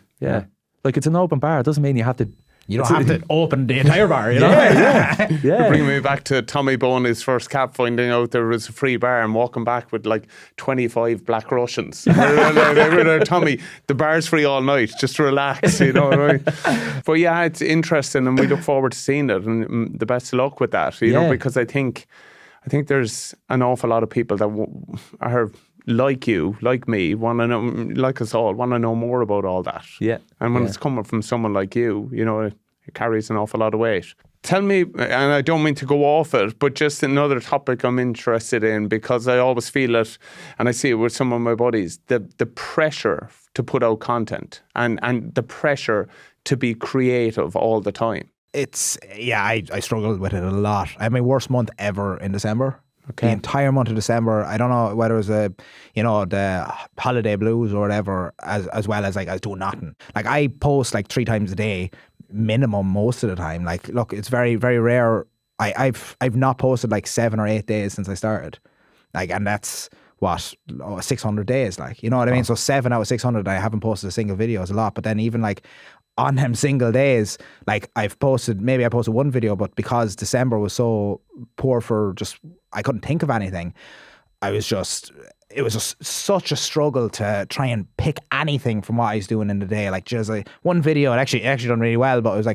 Like it's an open bar. It doesn't mean you have to. You don't have to open the entire bar, you know? Yeah. Bring me back to Tommy Bowen, his first cap, finding out there was a free bar and walking back with like 25 black Russians. Tommy, the bar's free all night, just relax, you know what I mean? But yeah, it's interesting and we look forward to seeing it, and the best of luck with that, you know, because I think there's an awful lot of people that are like you, like me, want to know, like us all, want to know more about all that. Yeah. And when it's coming from someone like you, you know, it carries an awful lot of weight. Tell me, and I don't mean to go off it, but just another topic I'm interested in, because I always feel it, and I see it with some of my buddies, the pressure to put out content and the pressure to be creative all the time. I struggled with it a lot. I had my worst month ever in December. Okay. The entire month of December, I don't know whether it was the holiday blues or whatever, as well as like I was doing nothing. Like I post like 3 times a day, minimum most of the time. Like, look, it's very, very rare. I've not posted like 7 or 8 days since I started. Like, and that's what 600 days. Like, you know what I mean? So 7 out of 600, I haven't posted a single video is a lot. But then even like on them single days, like I posted 1 video, but because December was so poor for just, I couldn't think of anything. It was just such a struggle to try and pick anything from what I was doing in the day. Like just like one video, it actually done really well, but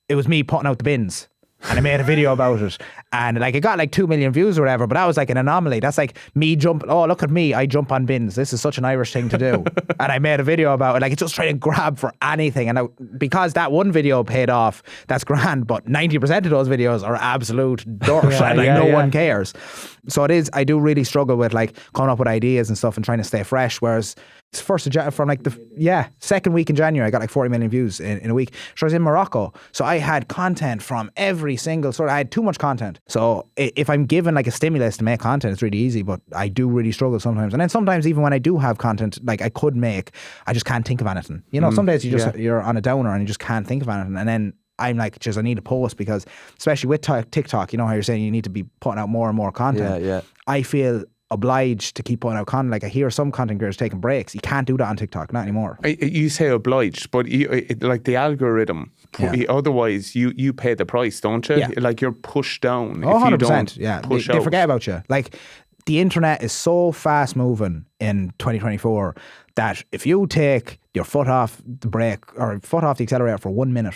it was me putting out the bins. And I made a video about it, and like it got like 2 million views or whatever, but that was like an anomaly. That's like me jumping, oh look at me, I jump on bins, this is such an Irish thing to do. And I made a video about it, like it's just trying to grab for anything. And because that one video paid off, that's grand, but 90% of those videos are absolute dirt, and like no one cares. So it is, I do really struggle with like coming up with ideas and stuff and trying to stay fresh, whereas it's from like the second week in January, I got like 40 million views in a week. So I was in Morocco, so I had content from every single sort. I had too much content. So if I'm given like a stimulus to make content, it's really easy, but I do really struggle sometimes. And then sometimes even when I do have content, like I could make, I just can't think of anything. You know, some days you're on a downer and you just can't think of anything. And then I'm like, I need to post, because especially with TikTok, you know how you're saying you need to be putting out more and more content. Yeah. I feel obliged to keep putting out content. Like I hear some content creators taking breaks. You can't do that on TikTok, not anymore. You say obliged, but like the algorithm, otherwise you pay the price, don't you? Yeah. Like you're pushed down. Oh, 100%. If you don't they forget about you. Like the internet is so fast moving in 2024 that if you take your foot off the brake or foot off the accelerator for 1 minute,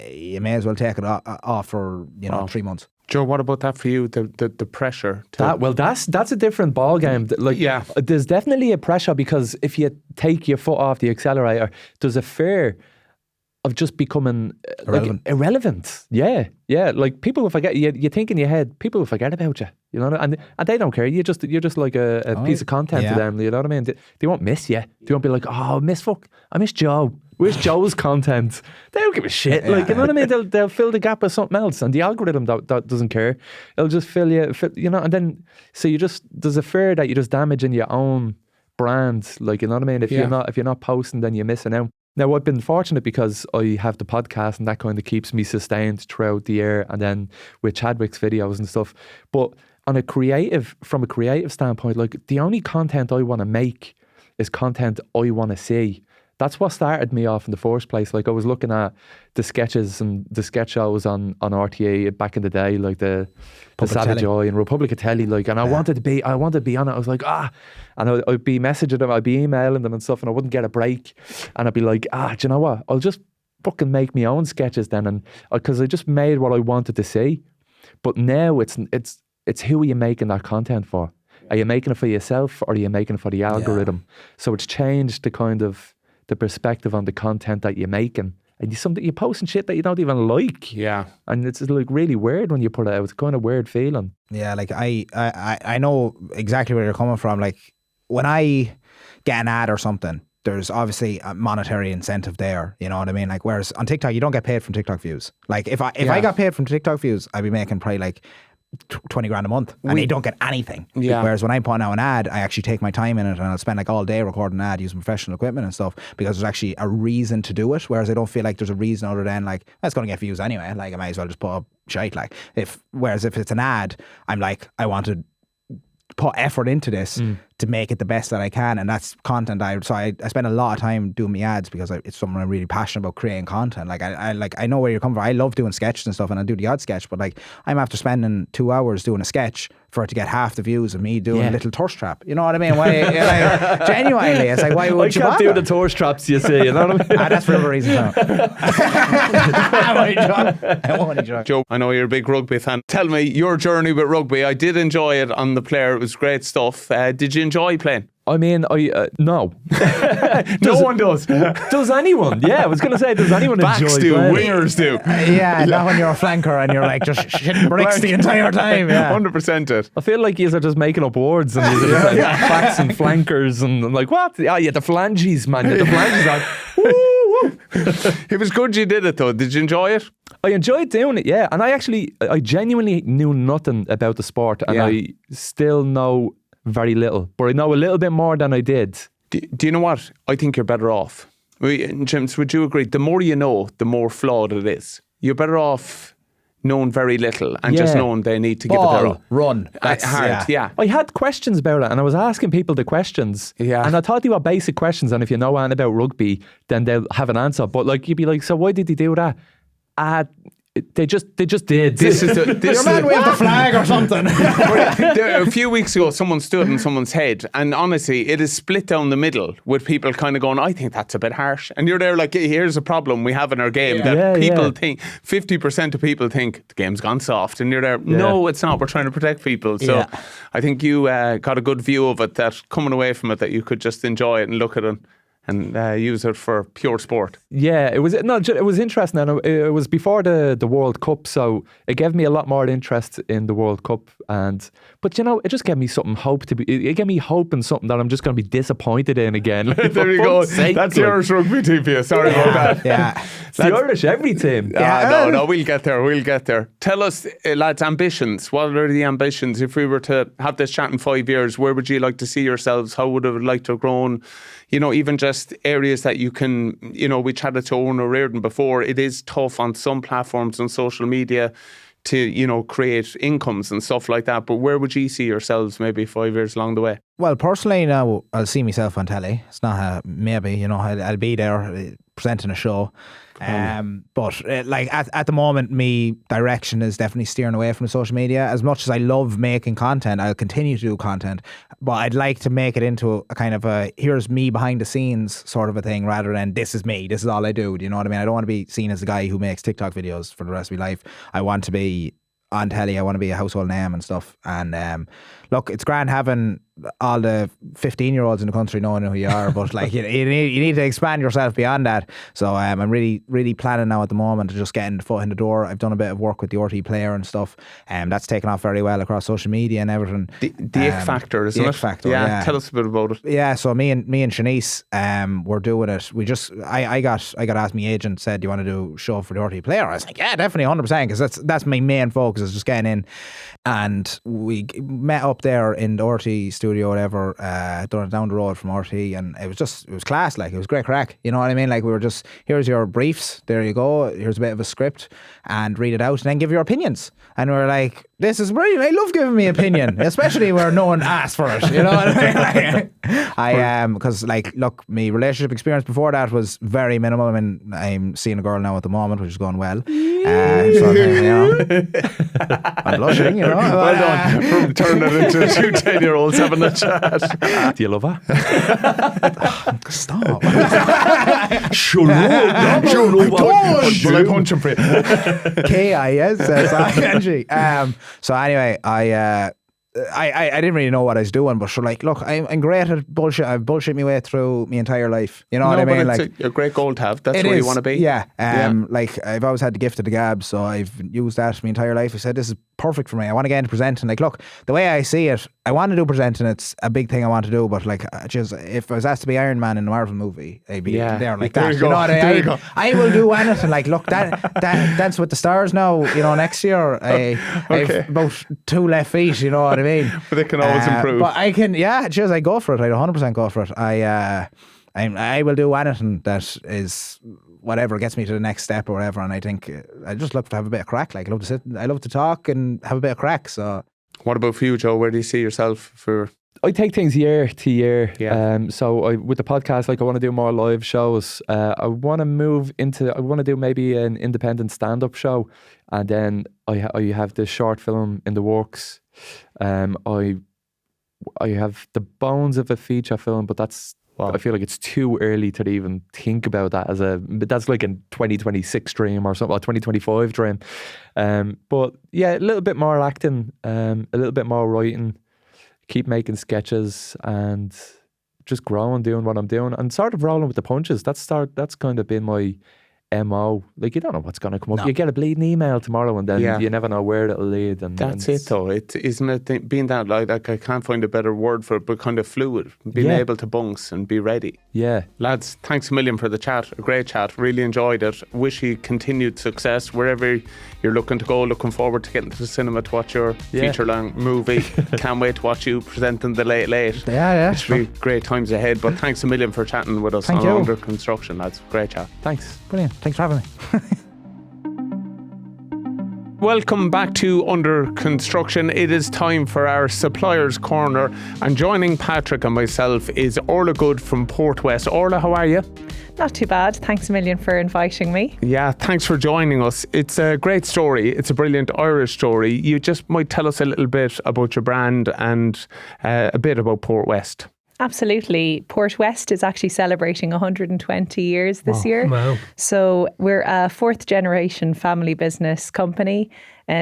you may as well take it off for 3 months. Joe, what about that for you? The pressure to that's a different ball game. Like, there's definitely a pressure, because if you take your foot off the accelerator, there's a fear of just becoming irrelevant. Yeah. Like people will forget. You think in your head, people will forget about you. You know, and they don't care. You're just like a piece of content to them. You know what I mean? They won't miss you. They won't be like, oh, I miss Joe. Where's Joe's content? They don't give a shit. Like, you know what I mean? They'll fill the gap with something else, and the algorithm that doesn't care. It'll just fill you know. And then so there's a fear that you're just damaging your own brand. Like, you know what I mean? If you're not posting, then you're missing out. Now, I've been fortunate because I have the podcast, and that kind of keeps me sustained throughout the year, and then with Chadwick's videos and stuff. But from a creative standpoint, like the only content I want to make is content I want to see. That's what started me off in the first place. Like I was looking at the sketches and the sketch shows on RTA back in the day, like the Savage Eye and Republic of Telly, like, and I wanted to be on it. I was like, and I'd be messaging them, I'd be emailing them and stuff, and I wouldn't get a break, and I'd be like, do you know what? I'll just fucking make my own sketches then, and because I just made what I wanted to see. But now it's who are you making that content for? Are you making it for yourself, or are you making it for the algorithm? So it's changed the kind of the perspective on the content that you're making, and you're posting shit that you don't even like. Yeah, and it's like really weird when you put it out. It's kind of weird feeling. Yeah, like I know exactly where you're coming from. Like when I get an ad or something, there's obviously a monetary incentive there. You know what I mean? Like whereas on TikTok, you don't get paid from TikTok views. Like if I got paid from TikTok views, I'd be making probably like 20 grand a month, and you don't get anything. Yeah. Whereas when I put out an ad, I actually take my time in it, and I'll spend like all day recording an ad using professional equipment and stuff, because there's actually a reason to do it. Whereas I don't feel like there's a reason other than like, that's going to get views anyway. Like I might as well just put up shite. Like whereas if it's an ad, I'm like, I want to put effort into this to make it the best that I can, and that's content. I spend a lot of time doing my ads because it's something I'm really passionate about, creating content. Like I know where you're coming from. I love doing sketches and stuff, and I do the odd sketch, but like I'm after spending 2 hours doing a sketch for it to get half the views of me doing a little thirst trap. You know what I mean? Why, like, genuinely, it's like, why would you bother? I can't do the thirst traps, you see. You know what I mean? That's for other reasons. I'm only joking. Joe, I know you're a big rugby fan. Tell me your journey with rugby. I did enjoy it on the player. It was great stuff. Did you enjoy playing? I mean, no. No one does. Does anyone? Yeah, I was going to say, does anyone Backs enjoy do, playing? wingers do. Yeah, not when you're a flanker and you're like just shitting bricks the entire time. Yeah. 100% it. I feel like you are just making up words and you're just like backs and flankers and I'm like, what? Oh, yeah, the flanges, man. Yeah, the flanges are. Woo, woo. It was good you did it though. Did you enjoy it? I enjoyed doing it, yeah. And I genuinely knew nothing about the sport and I still know very little. But I know a little bit more than I did. Do you know what? I think you're better off. James, would you agree? The more you know, the more flawed it is. You're better off knowing very little and just knowing they need to give it their all. Run. That's hard, yeah. I had questions about it and I was asking people the questions. Yeah. And I thought they were basic questions and if you know anything about rugby, then they'll have an answer. But like you'd be like, so why did he do that? They just did. This is Your man waved the flag or something. A few weeks ago, someone stood on someone's head, and honestly, it is split down the middle with people kind of going, I think that's a bit harsh. And you're there like, here's a problem we have in our game that people think, 50% of people think the game's gone soft. And you're there, no, it's not. We're trying to protect people. So I think you got a good view of it, that coming away from it, that you could just enjoy it and look at it and use it for pure sport. Yeah, it was interesting, and it was before the World Cup, so it gave me a lot more interest in the World Cup. But you know, it just gave me something hope it gave me hope in something that I'm just going to be disappointed in again. Like, there you go. That's the Irish rugby team for you. Sorry about that. Yeah, it's the Irish every team. No, we'll get there. Tell us, lads, ambitions. What are the ambitions? If we were to have this chat in 5 years, where would you like to see yourselves? How would it like to have grown? You know, even just areas that you can, you know, we chatted to Owen O'Riordan before, it is tough on some platforms on social media to, you know, create incomes and stuff like that. But where would you see yourselves maybe 5 years along the way? Well, personally, now I'll see myself on telly. It's not a maybe, you know, I'll be there presenting a show. But like at the moment, me direction is definitely steering away from social media. As much as I love making content, I'll continue to do content, but I'd like to make it into a kind of a here's me behind the scenes sort of a thing, rather than this is me, this is all I do. Do you know what I mean? I don't want to be seen as the guy who makes TikTok videos for the rest of my life. I want to be on telly. I want to be a household name and stuff. And look, it's grand having all the 15-year-olds in the country knowing who you are, but like you need to expand yourself beyond that. So I'm really planning now at the moment to just getting the foot in the door. I've done a bit of work with the RT player and stuff, and that's taken off very well across social media and everything. The Ick Factor, isn't it? The Ick Factor, yeah. Tell us a bit about it. Yeah, so me and Shanice, we're doing it. I got asked, my agent said, do you want to do a show for the RT player? I was like, yeah, definitely, 100%, because that's my main focus, is just getting in. And we met up there in the RT studio, whatever, down the road from RT, and it was class. Like, it was great crack, you know what I mean? Like, we were just, here's your briefs, there you go, here's a bit of a script, and read it out and then give your opinions. And we were like, this is brilliant, I love giving me opinion, especially where no one asked for it, you know what I mean? Because like, look, my relationship experience before that was very minimal. I mean, I'm seeing a girl now at the moment, which is going well. So, you know, I'm blushing, you know. Well done. From turning it into two 10-year-olds having a chat. Do you love her? Stop. Shut up. Will I punch him for you? KISSING. So anyway, I didn't really know what I was doing, but sure, like, look, I'm great at bullshit. I've bullshit my way through my entire life. You know what I mean? But like, it's a great goal to have. That's where you want to be. Yeah. Like, I've always had the gift of the gab, so I've used that my entire life. I said, this is perfect for me. I want to get into presenting. Like, look, the way I see it, I want to do presenting. It's a big thing I want to do, but like, just if I was asked to be Iron Man in a Marvel movie, I'd be there like that. You know what I mean? I will do anything. Like, look, that Dance with the Stars now, you know, next year, I've about 2 left feet, you know what I mean? But they can always improve. But I can, I go for it. I'd 100% go for it. I will do anything that is whatever gets me to the next step or whatever. And I think I just love to have a bit of crack. Like, I love to sit, I love to talk and have a bit of crack. So, what about for you, Joe? Where do you see yourself for? I take things year to year. Yeah. So with the podcast, like, I want to do more live shows. I want to do maybe an independent stand-up show, and then I have this short film in the works. I have the bones of a feature film, but that's. Wow. I feel like it's too early to even think about that but that's like a 2026 dream or something, or 2025 dream. But yeah, a little bit more acting, a little bit more writing, keep making sketches, and just growing, doing what I'm doing, and sort of rolling with the punches. That's kind of been my MO. Like, you don't know what's going to come up. No. You get a bleeding email tomorrow, and then Yeah. you never know where it'll lead. And That's it, though. Isn't it being that, like I can't find a better word for it, but kind of fluid, being Yeah. able to bounce and be ready. Yeah. Lads, thanks a million for the chat. A great chat. Really enjoyed it. Wish you continued success wherever you're looking to go. Looking forward to getting to the cinema to watch your feature-length movie. Can't wait to watch you presenting The Late Late. Yeah. It should be great times ahead. But thanks a million for chatting with us Thank on you. Under Construction, lads. Great chat. Thanks. Brilliant. Thanks for having me. Welcome back to Under Construction. It is time for our Suppliers Corner, and joining Patrick and myself is Orla Good from Port West. Orla, how are you? Not too bad. Thanks a million for inviting me. Yeah, thanks for joining us. It's a great story. It's a brilliant Irish story. You just might tell us a little bit about your brand and a bit about Port West. Absolutely. Port West is actually celebrating 120 years this year. Wow. So we're a fourth generation family business company,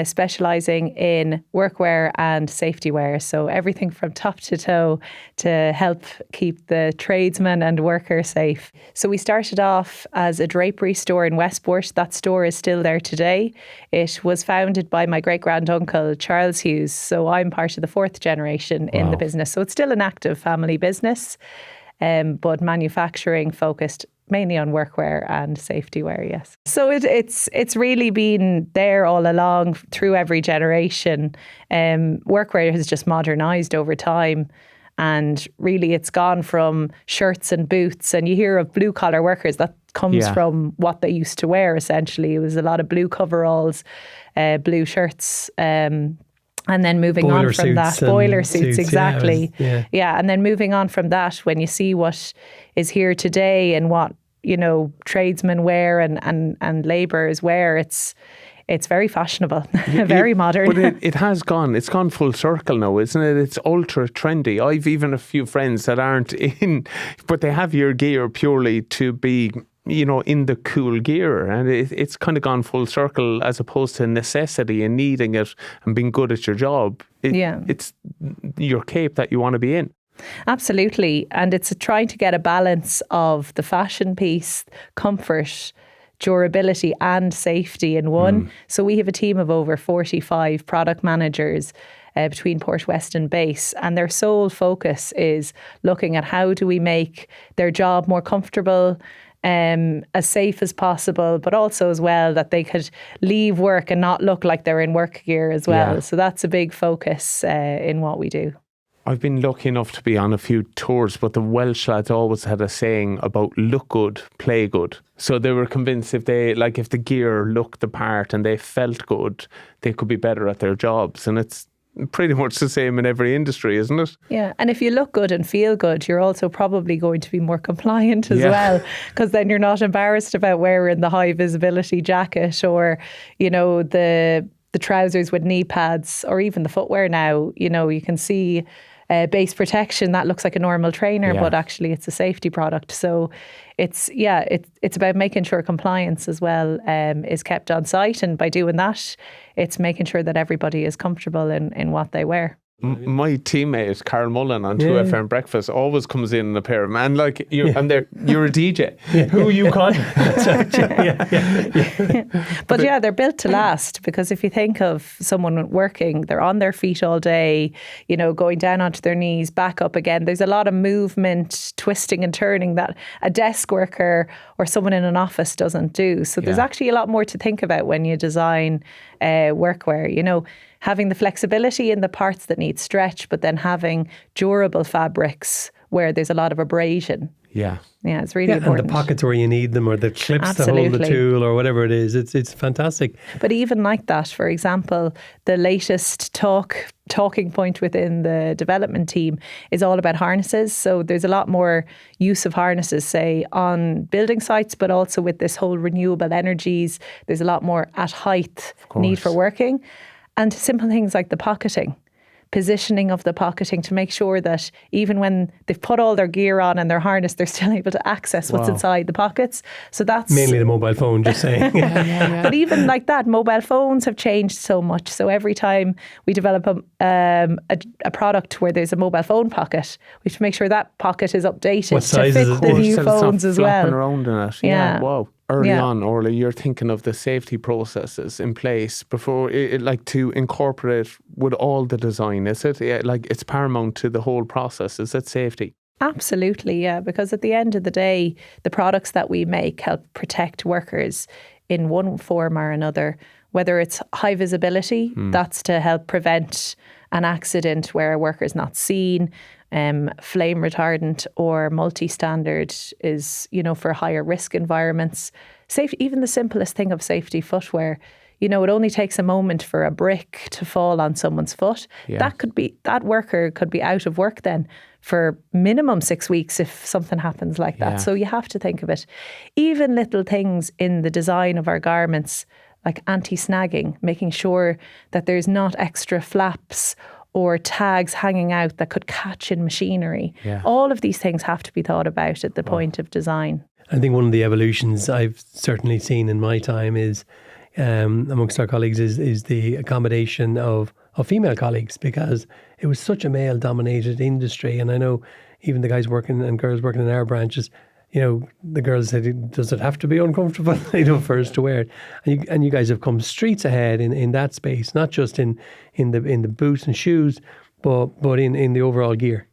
specialising in workwear and safety wear. So everything from top to toe to help keep the tradesmen and worker safe. So we started off as a drapery store in Westport. That store is still there today. It was founded by my great-granduncle, Charles Hughes. So I'm part of the fourth generation in the business. So it's still an active family business, but manufacturing focused mainly on workwear and safety wear, yes. So it's really been there all along through every generation. Workwear has just modernised over time, and really it's gone from shirts and boots, and you hear of blue collar workers, that comes from what they used to wear essentially. It was a lot of blue coveralls, blue shirts, and then moving Boiler on from that, suits and boiler suits, suits, exactly. yeah. And then moving on from that, when you see what is here today and what, you know, tradesmen wear and labourers wear, it's very fashionable, very modern. But it's gone full circle now, isn't it? It's ultra trendy. I've even a few friends that aren't in, but they have your gear purely to be, you know, in the cool gear, and it's kind of gone full circle as opposed to necessity and needing it and being good at your job. It's your cape that you want to be in. Absolutely. And it's trying to get a balance of the fashion piece, comfort, durability and safety in one. So we have a team of over 45 product managers between Port West and Base, and their sole focus is looking at how do we make their job more comfortable, as safe as possible, but also as well that they could leave work and not look like they're in work gear as well. Yeah. So that's a big focus in what we do. I've been lucky enough to be on a few tours, but the Welsh lads always had a saying about look good, play good. So they were convinced if the gear looked the part and they felt good, they could be better at their jobs. And it's pretty much the same in every industry, isn't it? Yeah, and if you look good and feel good, you're also probably going to be more compliant as well, because then you're not embarrassed about wearing the high visibility jacket or, you know, the trousers with knee pads, or even the footwear now. You know, you can see base protection that looks like a normal trainer, but actually it's a safety product. So it's about making sure compliance as well is kept on site, and by doing that, it's making sure that everybody is comfortable in what they wear. My teammate Carl Mullen on 2FM Breakfast always comes in a pair of man like you, and you're a DJ. Who are you calling? But yeah, they're built to last, because if you think of someone working, they're on their feet all day, you know, going down onto their knees, back up again. There's a lot of movement, twisting and turning that a desk worker or someone in an office doesn't do. So there's actually a lot more to think about when you design workwear, you know, having the flexibility in the parts that need stretch, but then having durable fabrics where there's a lot of abrasion. Yeah, it's really important. And the pockets where you need them, or the clips to hold the tool, or whatever it is. It's fantastic. But even like that, for example, the latest talking point within the development team is all about harnesses. So there's a lot more use of harnesses, say, on building sites, but also with this whole renewable energies. There's a lot more at height need for working. And simple things like the pocketing. positioning of the pocketing to make sure that even when they've put all their gear on and their harness, they're still able to access what's inside the pockets. So that's mainly the mobile phone, just saying. But even like that, mobile phones have changed so much. So every time we develop a product where there's a mobile phone pocket, we have to make sure that pocket is updated to fit the new phones as well. Around in it. Yeah. Wow. Early on, Orla, you're thinking of the safety processes in place before, like to incorporate with all the design, is it? Yeah, like it's paramount to the whole process, is it safety? Absolutely, yeah, because at the end of the day, the products that we make help protect workers in one form or another, whether it's high visibility, that's to help prevent an accident where a worker is not seen. Flame retardant or multi-standard is, for higher risk environments. Even the simplest thing of safety footwear, it only takes a moment for a brick to fall on someone's foot. Yeah. That worker could be out of work then for minimum 6 weeks if something happens like that. So you have to think of it. Even little things in the design of our garments, like anti-snagging, making sure that there's not extra flaps or tags hanging out that could catch in machinery. Yeah. All of these things have to be thought about at the point of design. I think one of the evolutions I've certainly seen in my time is, amongst our colleagues, is the accommodation of female colleagues, because it was such a male-dominated industry. And I know even the guys working and girls working in our branches, the girls said, does it have to be uncomfortable, for us to wear it? And you guys have come streets ahead in that space, not just in the boots and shoes, but in the overall gear.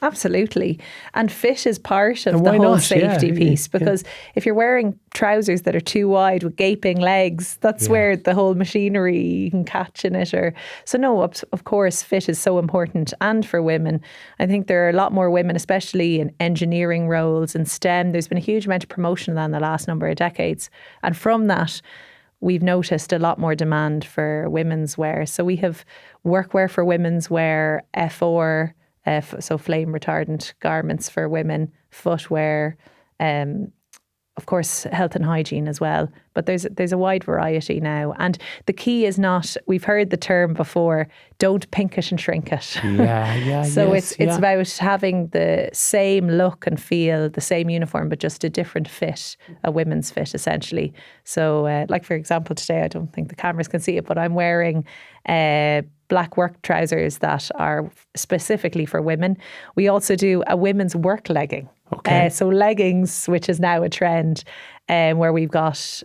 Absolutely. And fit is part of the whole safety piece, because if you're wearing trousers that are too wide with gaping legs, that's where the whole machinery you can catch in it. So no, of course, fit is so important. And for women, I think there are a lot more women, especially in engineering roles and STEM. There's been a huge amount of promotion in the last number of decades. And from that, we've noticed a lot more demand for women's wear. So we have workwear for women's wear, S04, so flame retardant garments for women, footwear, of course, health and hygiene as well. But there's a wide variety now. And the key is not, we've heard the term before, don't pink it and shrink it. So it's about having the same look and feel, the same uniform, but just a different fit, a women's fit essentially. So like for example, today, I don't think the cameras can see it, but I'm wearing black work trousers that are specifically for women. We also do a women's work legging. Okay. So leggings, which is now a trend, where we've got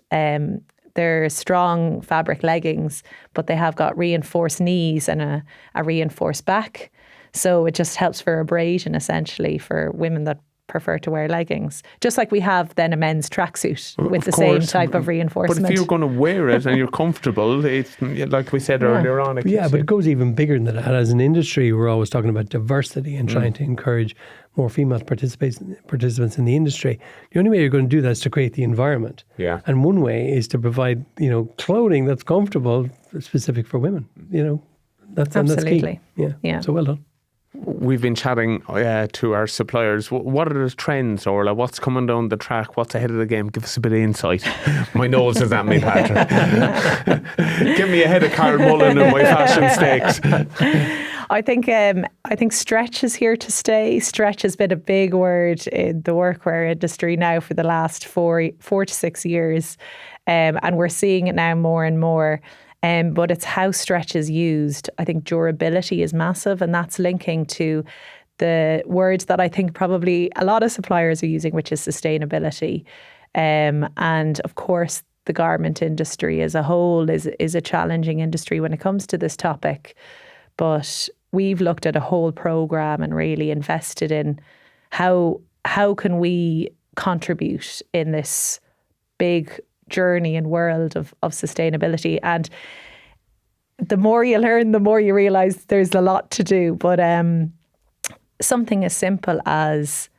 they're strong fabric leggings, but they have got reinforced knees and a reinforced back. So it just helps for abrasion essentially for women that prefer to wear leggings. Just like we have then a men's tracksuit with the same type of reinforcement. But if you're going to wear it and you're comfortable, it's like we said earlier on. But it goes even bigger than that. As an industry, we're always talking about diversity and trying to encourage more female participants in the industry. The only way you're going to do that is to create the environment. Yeah. And one way is to provide, clothing that's comfortable, specific for women. That's absolutely. That's key. Yeah. So well done. We've been chatting to our suppliers. What are the trends, Orla? What's coming down the track? What's ahead of the game? Give us a bit of insight. My nose is at me, Patrick. Give me a head of Carl Mullen and my fashion stakes. I think stretch is here to stay. Stretch has been a big word in the workwear industry now for the last 4 to 6 years, and we're seeing it now more and more. But it's how stretch is used. I think durability is massive, and that's linking to the words that I think probably a lot of suppliers are using, which is sustainability. And of course, the garment industry as a whole is a challenging industry when it comes to this topic. But we've looked at a whole programme and really invested in how can we contribute in this big journey and world of sustainability. And the more you learn, the more you realise there's a lot to do. But something as simple as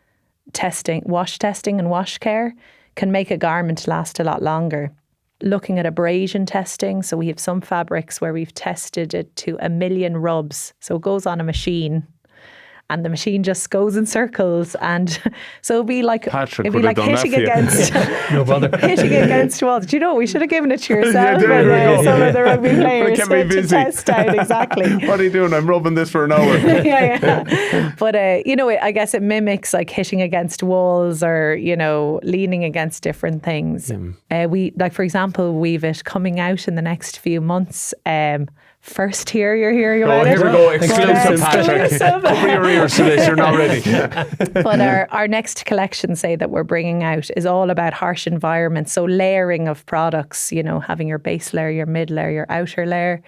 wash testing and wash care can make a garment last a lot longer. Looking at abrasion testing, so we have some fabrics where we've tested it to 1 million rubs. So it goes on a machine and the machine just goes in circles, and so it'd be like Patrick it'd be would have like done that hitting for you. against No bother. hitting against walls. Do you know, we should have given it to yourself there we and go. some of the rugby players kept me to busy. test out exactly. What are you doing? I'm rubbing this for an hour. yeah. But I guess it mimics like hitting against walls or leaning against different things. We like, for example, we've it coming out in the next few months. First here, you're hearing about Here it. we go. Exclusive, Patrick. Cover your ears to this. You're not ready. But our next collection, say, that we're bringing out is all about harsh environments. So layering of products, having your base layer, your mid layer, your outer layer.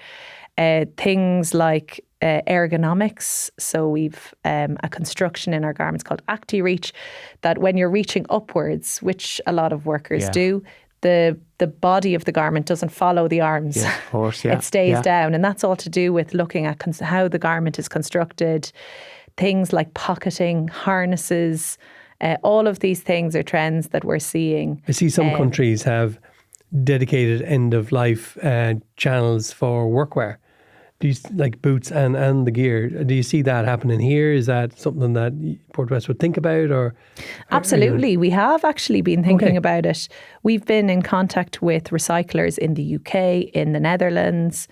Things like ergonomics. So we've a construction in our garments called ActiReach, that when you're reaching upwards, which a lot of workers do, the body of the garment doesn't follow the arms. Yeah, of course, yeah. It stays down. And that's all to do with looking at how the garment is constructed. Things like pocketing, harnesses, all of these things are trends that we're seeing. I see some countries have dedicated end-of-life channels for workwear. Do you, like boots and the gear, do you see that happening here? Is that something that Port West would think about? Or Absolutely. We have actually been thinking about it. We've been in contact with recyclers in the UK, in the Netherlands.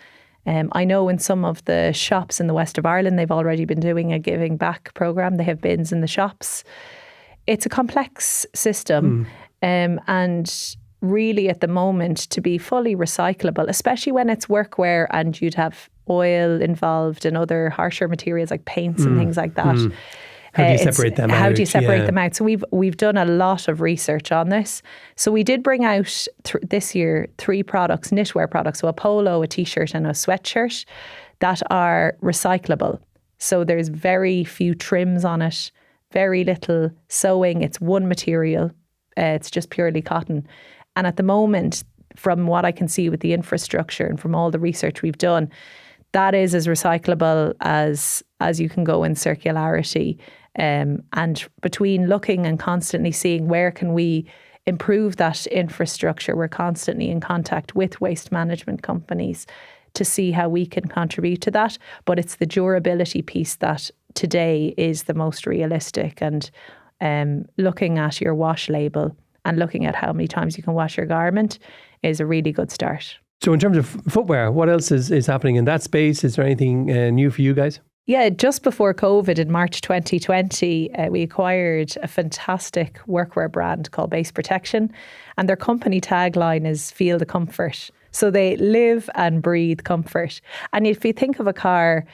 I know in some of the shops in the west of Ireland, they've already been doing a giving back programme. They have bins in the shops. It's a complex system. And really at the moment, to be fully recyclable, especially when it's workwear and you'd have oil involved and other harsher materials like paints and things like that. How do you separate them out? How do you separate them out? So we've done a lot of research on this. So we did bring out this year 3 products, knitwear products, so a polo, a t-shirt and a sweatshirt that are recyclable. So there's very few trims on it, very little sewing. It's one material. It's just purely cotton. And at the moment, from what I can see with the infrastructure and from all the research we've done, that is as recyclable as you can go in circularity. And between looking and constantly seeing where can we improve that infrastructure, we're constantly in contact with waste management companies to see how we can contribute to that. But it's the durability piece that today is the most realistic, and looking at your wash label and looking at how many times you can wash your garment is a really good start. So in terms of footwear, what else is happening in that space? Is there anything new for you guys? Yeah, just before COVID in March 2020, we acquired a fantastic workwear brand called Base Protection, and their company tagline is "Feel the Comfort." So they live and breathe comfort. And if you think of a car,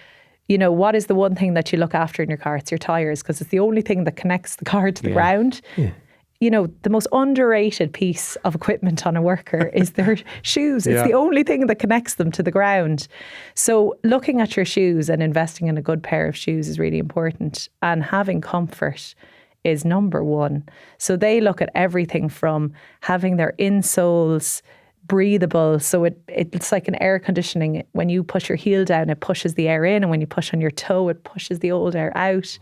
what is the one thing that you look after in your car? It's your tyres, because it's the only thing that connects the car to the ground. Yeah. The most underrated piece of equipment on a worker is their shoes. It's the only thing that connects them to the ground. So looking at your shoes and investing in a good pair of shoes is really important. And having comfort is number one. So they look at everything from having their insoles breathable. So it's like an air conditioning. When you push your heel down, it pushes the air in. And when you push on your toe, it pushes the old air out.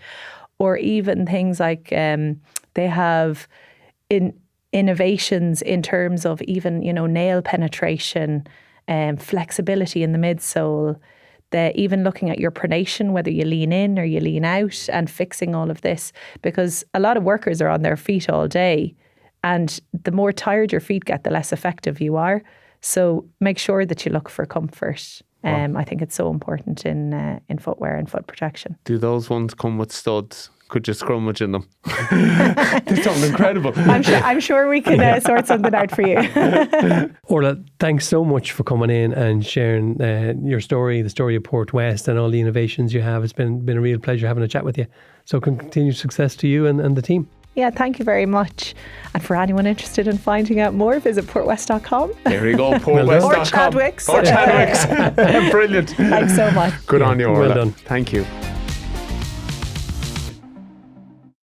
Or even things like they have innovations in terms of even, nail penetration, flexibility in the midsole, even looking at your pronation, whether you lean in or you lean out, and fixing all of this, because a lot of workers are on their feet all day, and the more tired your feet get, the less effective you are. So make sure that you look for comfort. I think it's so important in footwear and foot protection. Do those ones come with studs? Could you scrummage in them? They sound incredible. I'm sure we can sort something out for you. Orla, thanks so much for coming in and sharing your story, the story of Port West and all the innovations you have. It's been a real pleasure having a chat with you. So continued success to you and the team. Yeah, thank you very much. And for anyone interested in finding out more, visit portwest.com. There you go, portwest.com. Or Chadwick's. Or Chadwick's. Brilliant. Thanks so much. Good on you, Orla. Well done. Thank you.